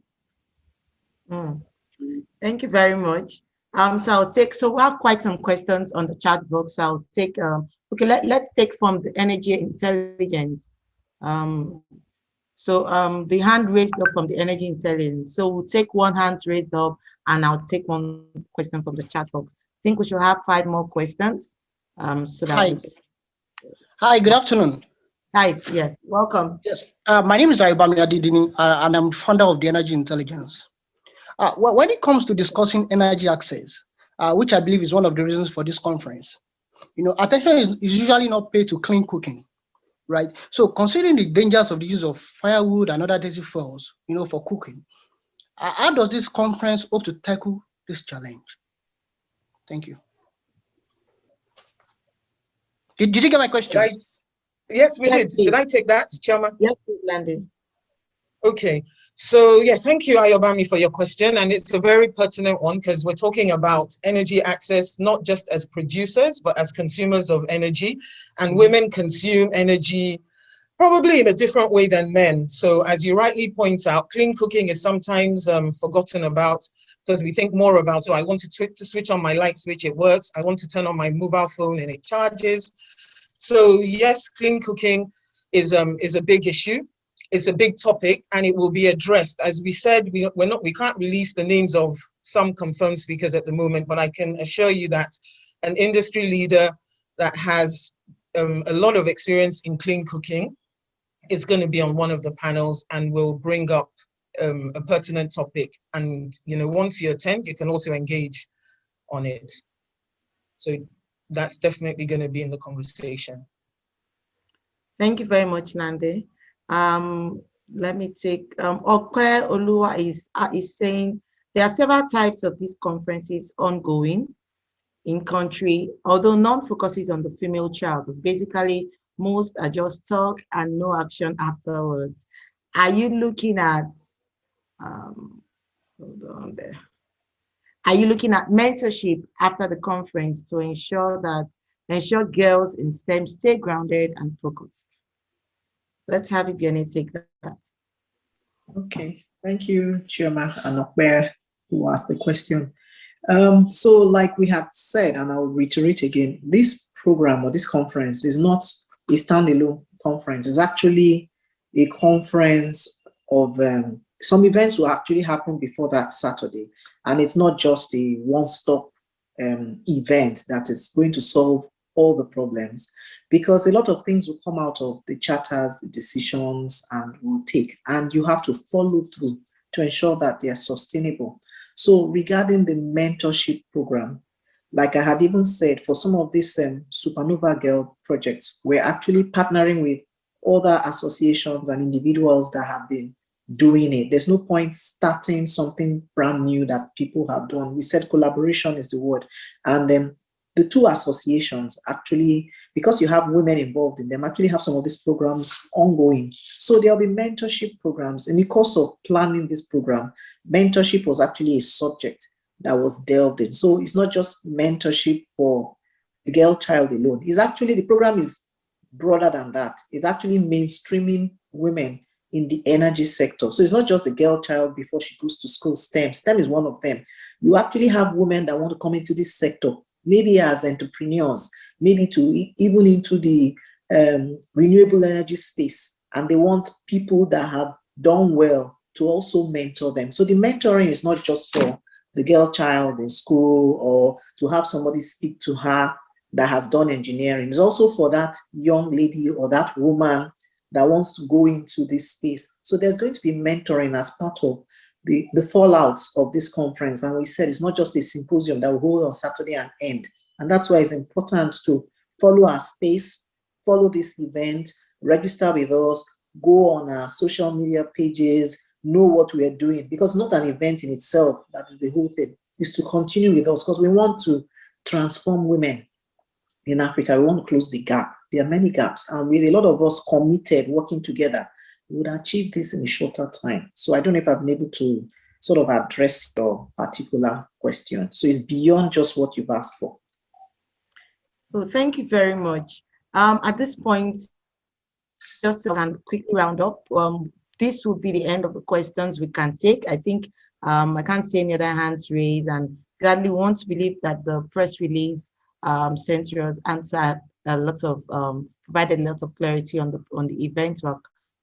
Thank you very much. So we have quite some questions on the chat box. So I'll take, okay, let's take from the energy intelligence. The hand raised up from the energy intelligence. So we'll take one hand raised up and I'll take one question from the chat box. I think we should have 5 more questions. Hi, good afternoon. Hi, yeah, welcome. Yes, my name is Ayobami Adidini, and I'm founder of the Energy Intelligence. When it comes to discussing energy access, which I believe is one of the reasons for this conference, attention is usually not paid to clean cooking, right? So considering the dangers of the use of firewood and other dirty fuels, for cooking, how does this conference hope to tackle this challenge? Thank you. Did you get my question? Yes, we did. Should I take that, Chairman? Yes, please, Landy. Okay. So yeah, thank you, Ayobami, for your question. And it's a very pertinent one because we're talking about energy access, not just as producers, but as consumers of energy. And women consume energy probably in a different way than men. So as you rightly point out, clean cooking is sometimes forgotten about because we think more about, I want to switch on my light switch, it works. I want to turn on my mobile phone and it charges. So yes, clean cooking is a big issue. It's a big topic and it will be addressed. As we said, we can't release the names of some confirmed speakers at the moment, but I can assure you that an industry leader that has a lot of experience in clean cooking is going to be on one of the panels and will bring up a pertinent topic. And once you attend, you can also engage on it. So that's definitely going to be in the conversation. Thank you very much, Nande. Let me take Okwe Olua is saying there are several types of these conferences ongoing in country, although none focuses on the female child. Basically, most are just talk and no action afterwards. Are you looking at hold on there? Are you looking at mentorship after the conference to ensure girls in STEM stay grounded and focused? Let's have Ibiane take that. Okay, thank you, Chioma and Okwe, who asked the question. So like we had said, and I'll reiterate again, this program or this conference is not a standalone conference. It's actually a conference of some events will actually happen before that Saturday. And it's not just a one-stop event that is going to solve all the problems, because a lot of things will come out of the charters, the decisions, and will take, and you have to follow through to ensure that they are sustainable. So regarding the mentorship program, like I had even said, for some of these Supernova Girl projects, we're actually partnering with other associations and individuals that have been doing it. There's no point starting something brand new that people have done. We said collaboration is the word. And the two associations actually, because you have women involved in them, actually have some of these programs ongoing. So there'll be mentorship programs. In the course of planning this program, mentorship was actually a subject that was delved in. So it's not just mentorship for the girl child alone. It's actually, the program is broader than that. It's actually mainstreaming women in the energy sector. So it's not just the girl child before she goes to school, STEM. STEM is one of them. You actually have women that want to come into this sector, maybe as entrepreneurs, maybe to even into the renewable energy space. And they want people that have done well to also mentor them. So the mentoring is not just for the girl child in school or to have somebody speak to her that has done engineering. It's also for that young lady or that woman that wants to go into this space. So there's going to be mentoring as part of the fallouts of this conference. And we said it's not just a symposium that will hold on Saturday and end. And that's why it's important to follow our space, follow this event, register with us, go on our social media pages, know what we are doing, because not an event in itself, that is the whole thing, is to continue with us because we want to transform women in Africa. We want to close the gap. There are many gaps, and with a lot of us committed, working together, we would achieve this in a shorter time. So I don't know if I've been able to sort of address your particular question. So it's beyond just what you've asked for. Well, thank you very much. At this point, just so I can quickly round up, this will be the end of the questions we can take. I think I can't see any other hands raised, and gladly want to believe that the press release sent to us answered a lot of provided a lot of clarity on the events we're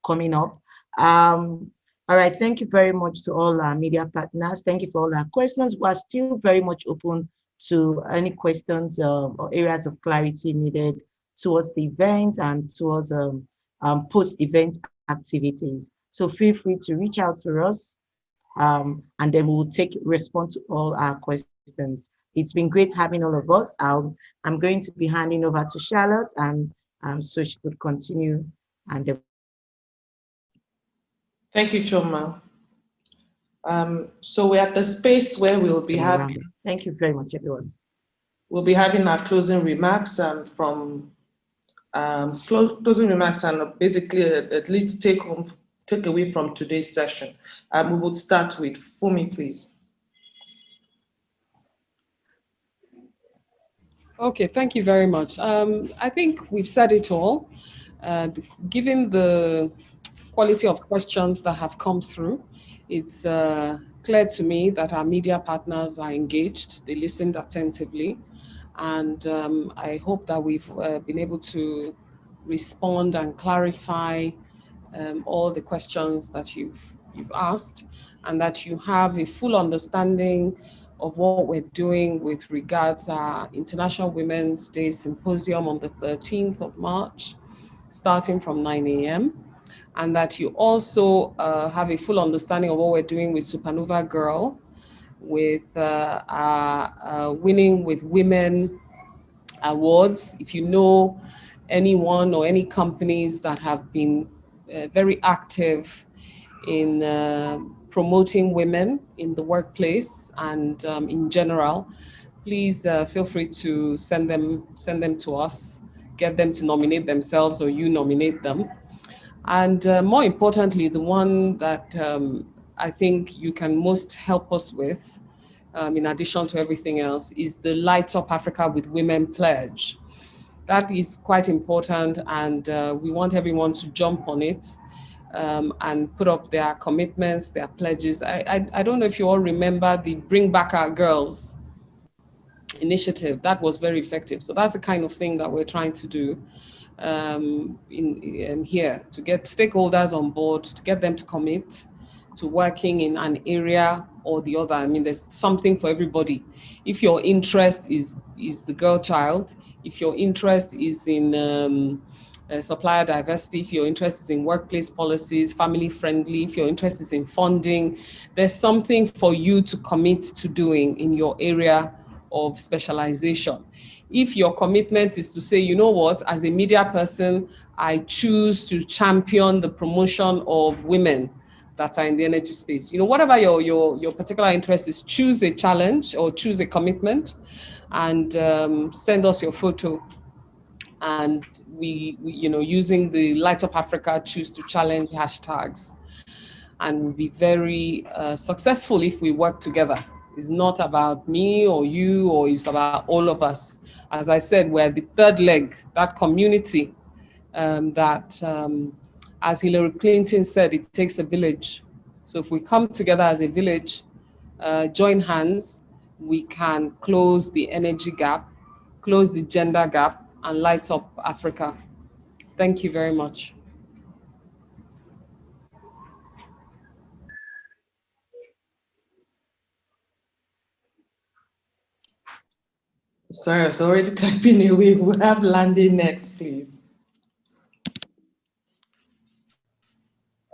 coming up. All right, thank you very much to all our media partners. Thank you for all our questions. We're still very much open to any questions or areas of clarity needed towards the event and towards post-event activities. So feel free to reach out to us, and then we'll respond to all our questions. It's been great having all of us. I'm going to be handing over to Charlotte, and so she could continue. And thank you, Choma. So we're at the space where we'll be having. Thank you very much, everyone. We'll be having our closing remarks from closing remarks and basically at least take away from today's session. We would start with Fumi, please. Okay, thank you very much. I think we've said it all. Given the quality of questions that have come through, it's clear to me that our media partners are engaged. They listened attentively. And I hope that we've been able to respond and clarify all the questions that you've asked, and that you have a full understanding of what we're doing with regards our International Women's Day Symposium on the 13th of March, starting from 9 a.m. And that you also have a full understanding of what we're doing with Supernova Girl, with our Winning with Women awards. If you know anyone or any companies that have been very active in promoting women in the workplace and in general, please feel free to send them to us, get them to nominate themselves or you nominate them. And more importantly, the one that I think you can most help us with, in addition to everything else, is the Light Up Africa with Women pledge. That is quite important, and we want everyone to jump on it and put up their commitments, their pledges. I don't know if you all remember the Bring Back Our Girls initiative. That was very effective. So that's the kind of thing that we're trying to do in here, to get stakeholders on board, to get them to commit to working in an area or the other. I mean, there's something for everybody. If your interest is the girl child, if your interest is in supplier diversity, if your interest is in workplace policies, family friendly, if your interest is in funding, there's something for you to commit to doing in your area of specialization. If your commitment is to say, you know what, as a media person, I choose to champion the promotion of women that are in the energy space. You know, whatever your particular interest is, choose a challenge or choose a commitment and send us your photo. And we you know, using the Light Up Africa Choose to Challenge hashtags. And we'll be very successful if we work together. It's not about me or you, or it's about all of us. As I said, we're the third leg, that community as Hillary Clinton said, it takes a village. So if we come together as a village, join hands, we can close the energy gap, close the gender gap, and light up Africa. Thank you very much. Sorry, I was already typing away. We'll have Landy next, please.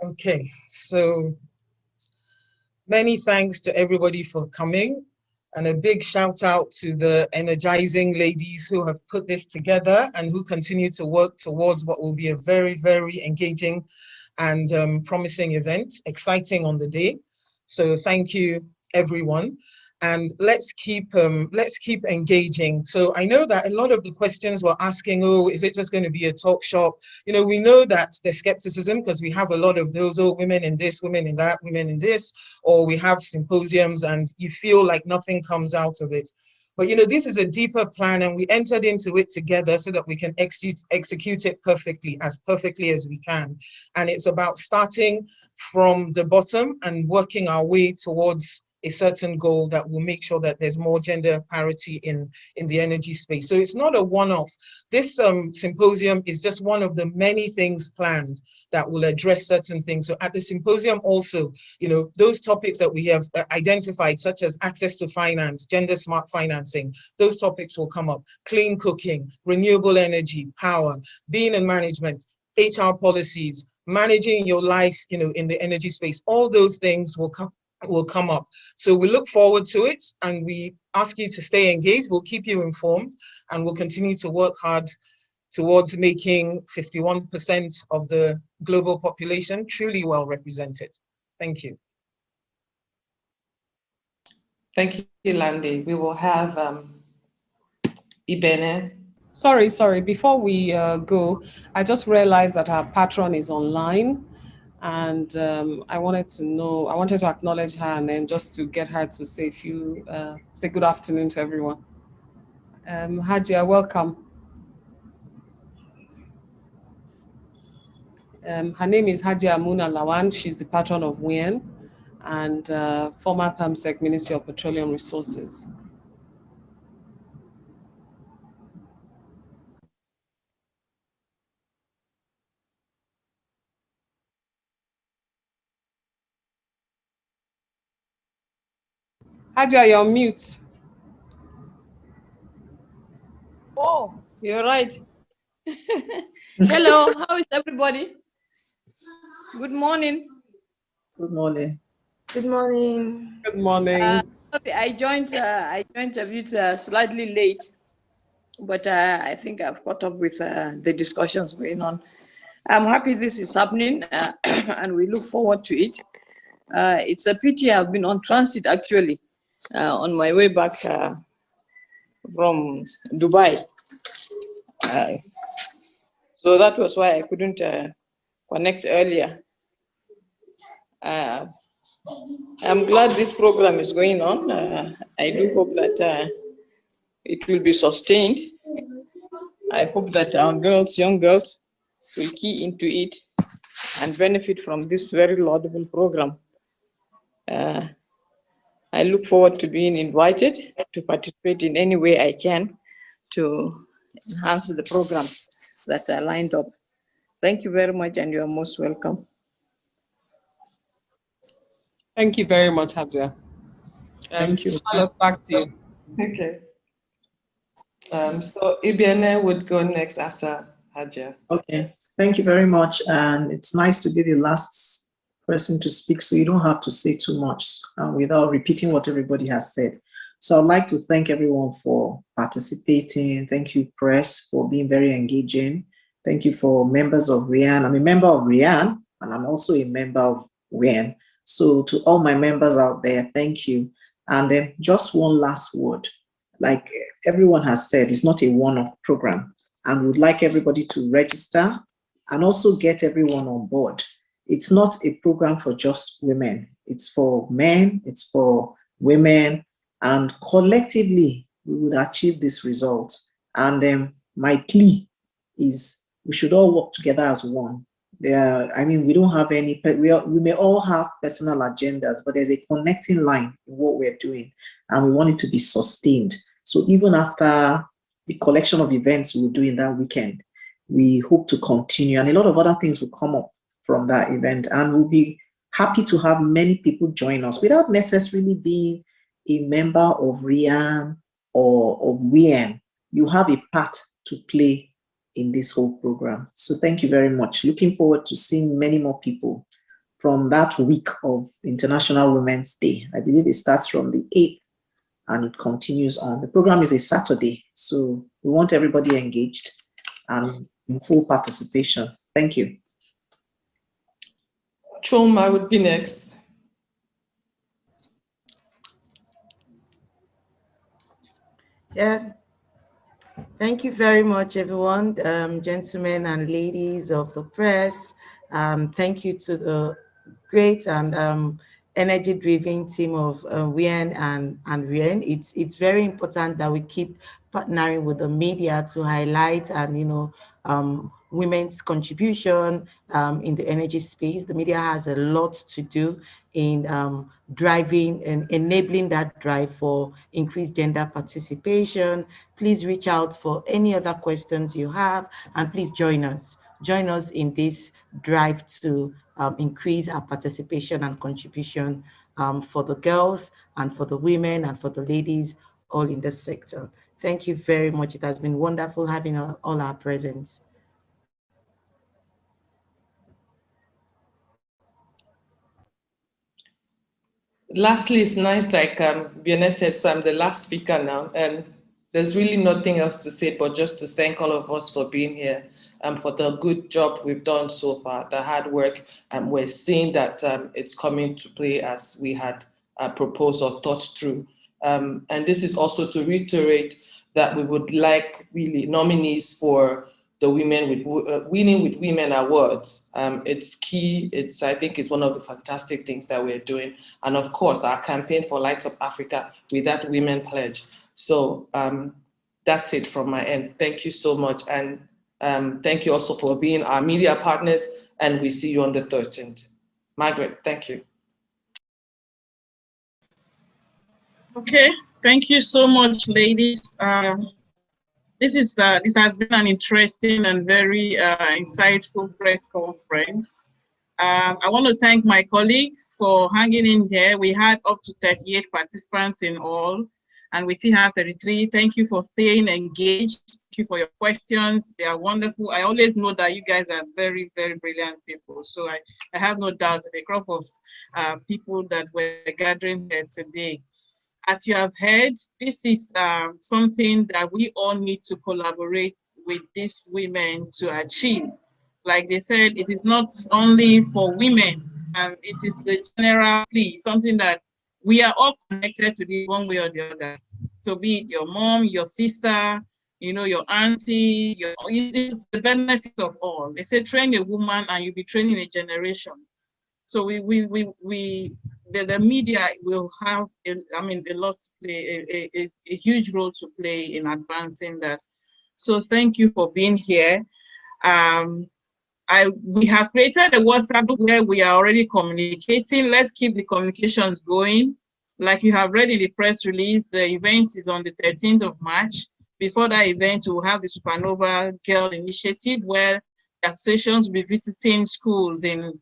Okay, so many thanks to everybody for coming, and a big shout out to the energizing ladies who have put this together and who continue to work towards what will be a very, very engaging and promising event, exciting on the day. So thank you, everyone. And let's keep engaging. So I know that a lot of the questions were asking, oh, is it just going to be a talk shop? You know, we know that there's skepticism because we have a lot of those, oh, women in this, women in that, women in this, or we have symposiums and you feel like nothing comes out of it. But, you know, this is a deeper plan and we entered into it together so that we can execute it perfectly as we can. And it's about starting from the bottom and working our way towards a certain goal that will make sure that there's more gender parity in the energy space. So it's not a one-off. This symposium is just one of the many things planned that will address certain things. So at the symposium also, you know, those topics that we have identified, such as access to finance, gender smart financing, those topics will come up. Clean cooking, renewable energy, power, being in management, HR policies, managing your life, you know, in the energy space, all those things will come up. So we look forward to it and we ask you to stay engaged. We'll keep you informed and we'll continue to work hard towards making 51% of the global population truly well represented. Thank you. Thank you, Landy. We will have Ibene. Sorry. Before we go, I just realized that our patron is online. And I wanted to acknowledge her and then just to get her to say say good afternoon to everyone. Hajia, welcome. Her name is Hajia Amuna Lawan. She's the patron of Wien and former PAMSEC Ministry of Petroleum Resources. Hajia, you're on mute. Oh, you're right. Hello, how is everybody? Good morning. Good morning. Good morning. Good morning. Sorry, I joined a bit slightly late, but I think I've caught up with the discussions going on. I'm happy this is happening and we look forward to it. It's a pity I've been on transit actually on my way back from Dubai. So that was why I couldn't connect earlier. I'm glad this program is going on. I do hope that it will be sustained. I hope that our young girls, will key into it and benefit from this very laudable program. I look forward to being invited to participate in any way I can to enhance the program that are lined up. Thank you very much, and you are most welcome. Thank you very much, Hajia. Thank you. Charlotte, back to you. Okay. So Ibene would go next after Hajia. Okay, thank you very much. And it's nice to be the last person to speak so you don't have to say too much without repeating what everybody has said. So I'd like to thank everyone for participating. Thank you, press, for being very engaging. Thank you for members of Rean. I'm a member of Rean and I'm also a member of Wien. So to all my members out there, thank you. And then just one last word. Like everyone has said, it's not a one-off program and would like everybody to register and also get everyone on board. It's not a program for just women. It's for men, it's for women, and collectively we would achieve this result. And my plea is we should all work together as one. I mean, we don't have any, we may all have personal agendas, but there's a connecting line in what we're doing and we want it to be sustained. So even after the collection of events we'll do in that weekend, we hope to continue and a lot of other things will come up from that event and we'll be happy to have many people join us without necessarily being a member of Rean or of Wien, you have a part to play in this whole program. So thank you very much. Looking forward to seeing many more people from that week of International Women's Day. I believe it starts from the 8th and it continues on. The program is a Saturday, so we want everybody engaged and in full participation. Thank you. Choma would be next. Yeah. Thank you very much, everyone, gentlemen and ladies of the press. Thank you to the great and energy-driven team of Wien and Rean. It's very important that we keep partnering with the media to highlight and women's contribution in the energy space. The media has a lot to do in driving and enabling that drive for increased gender participation. Please reach out for any other questions you have, and please join us. Join us in this drive to increase our participation and contribution for the girls and for the women and for the ladies all in this sector. Thank you very much. It has been wonderful having all our presence. Lastly, it's nice, like Bionne said, so I'm the last speaker now, and there's really nothing else to say but just to thank all of us for being here and for the good job we've done so far, the hard work, and we're seeing that it's coming to play as we had proposed or thought through. And this is also to reiterate that we would like really nominees for the Women with Winning with Women Awards. It's key. I think it's one of the fantastic things that we're doing. And of course, our campaign for Light Up Africa with that Women Pledge. So that's it from my end. Thank you so much. And thank you also for being our media partners. And we see you on the 13th. Margaret, thank you. Okay, thank you so much, ladies. This has been an interesting and very insightful press conference. I want to thank my colleagues for hanging in there. We had up to 38 participants in all, and we still have 33. Thank you for staying engaged. Thank you for your questions. They are wonderful. I always know that you guys are very, very brilliant people. So I have no doubt the crop of people that were gathering here today. As you have heard, this is something that we all need to collaborate with these women to achieve. Like they said, it is not only for women, it is a general plea, something that we are all connected to this one way or the other. So be it your mom, your sister, your auntie, it's the benefit of all. They say train a woman and you'll be training a generation. So the media will have, a lot to play, a huge role to play in advancing that. So thank you for being here. We have created a WhatsApp group where we are already communicating. Let's keep the communications going. Like you have read in the press release, the event is on the 13th of March. Before that event, we will have the Supernova Girl Initiative, where the associations will be visiting schools in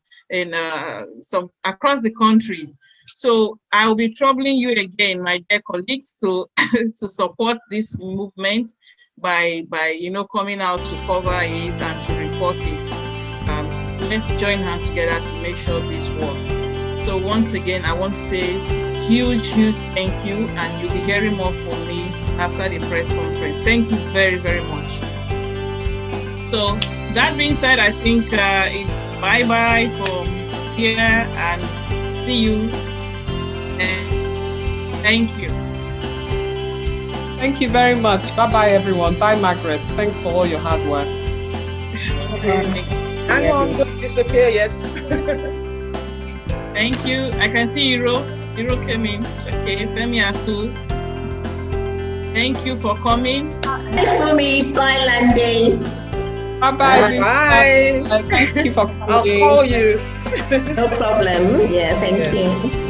some across the country. So I will be troubling you again, my dear colleagues, to support this movement by coming out to cover it and to report it. Let's join hands together to make sure this works. So once again, I want to say huge thank you, and you'll be hearing more from me after the press conference. Thank you very, very much. So that being said, I think it's bye-bye from here and see you. Thank you. Thank you very much. Bye-bye, everyone. Bye, Margaret. Thanks for all your hard work. Hang on, don't disappear yet. Thank you. I can see Hiro. Hiro came in. Okay, Femi Asu. Thank you for coming. Femi, bye, Landay. Bye-bye. Bye. Thank you for coming. I'll call you. No problem. Yeah, thank you.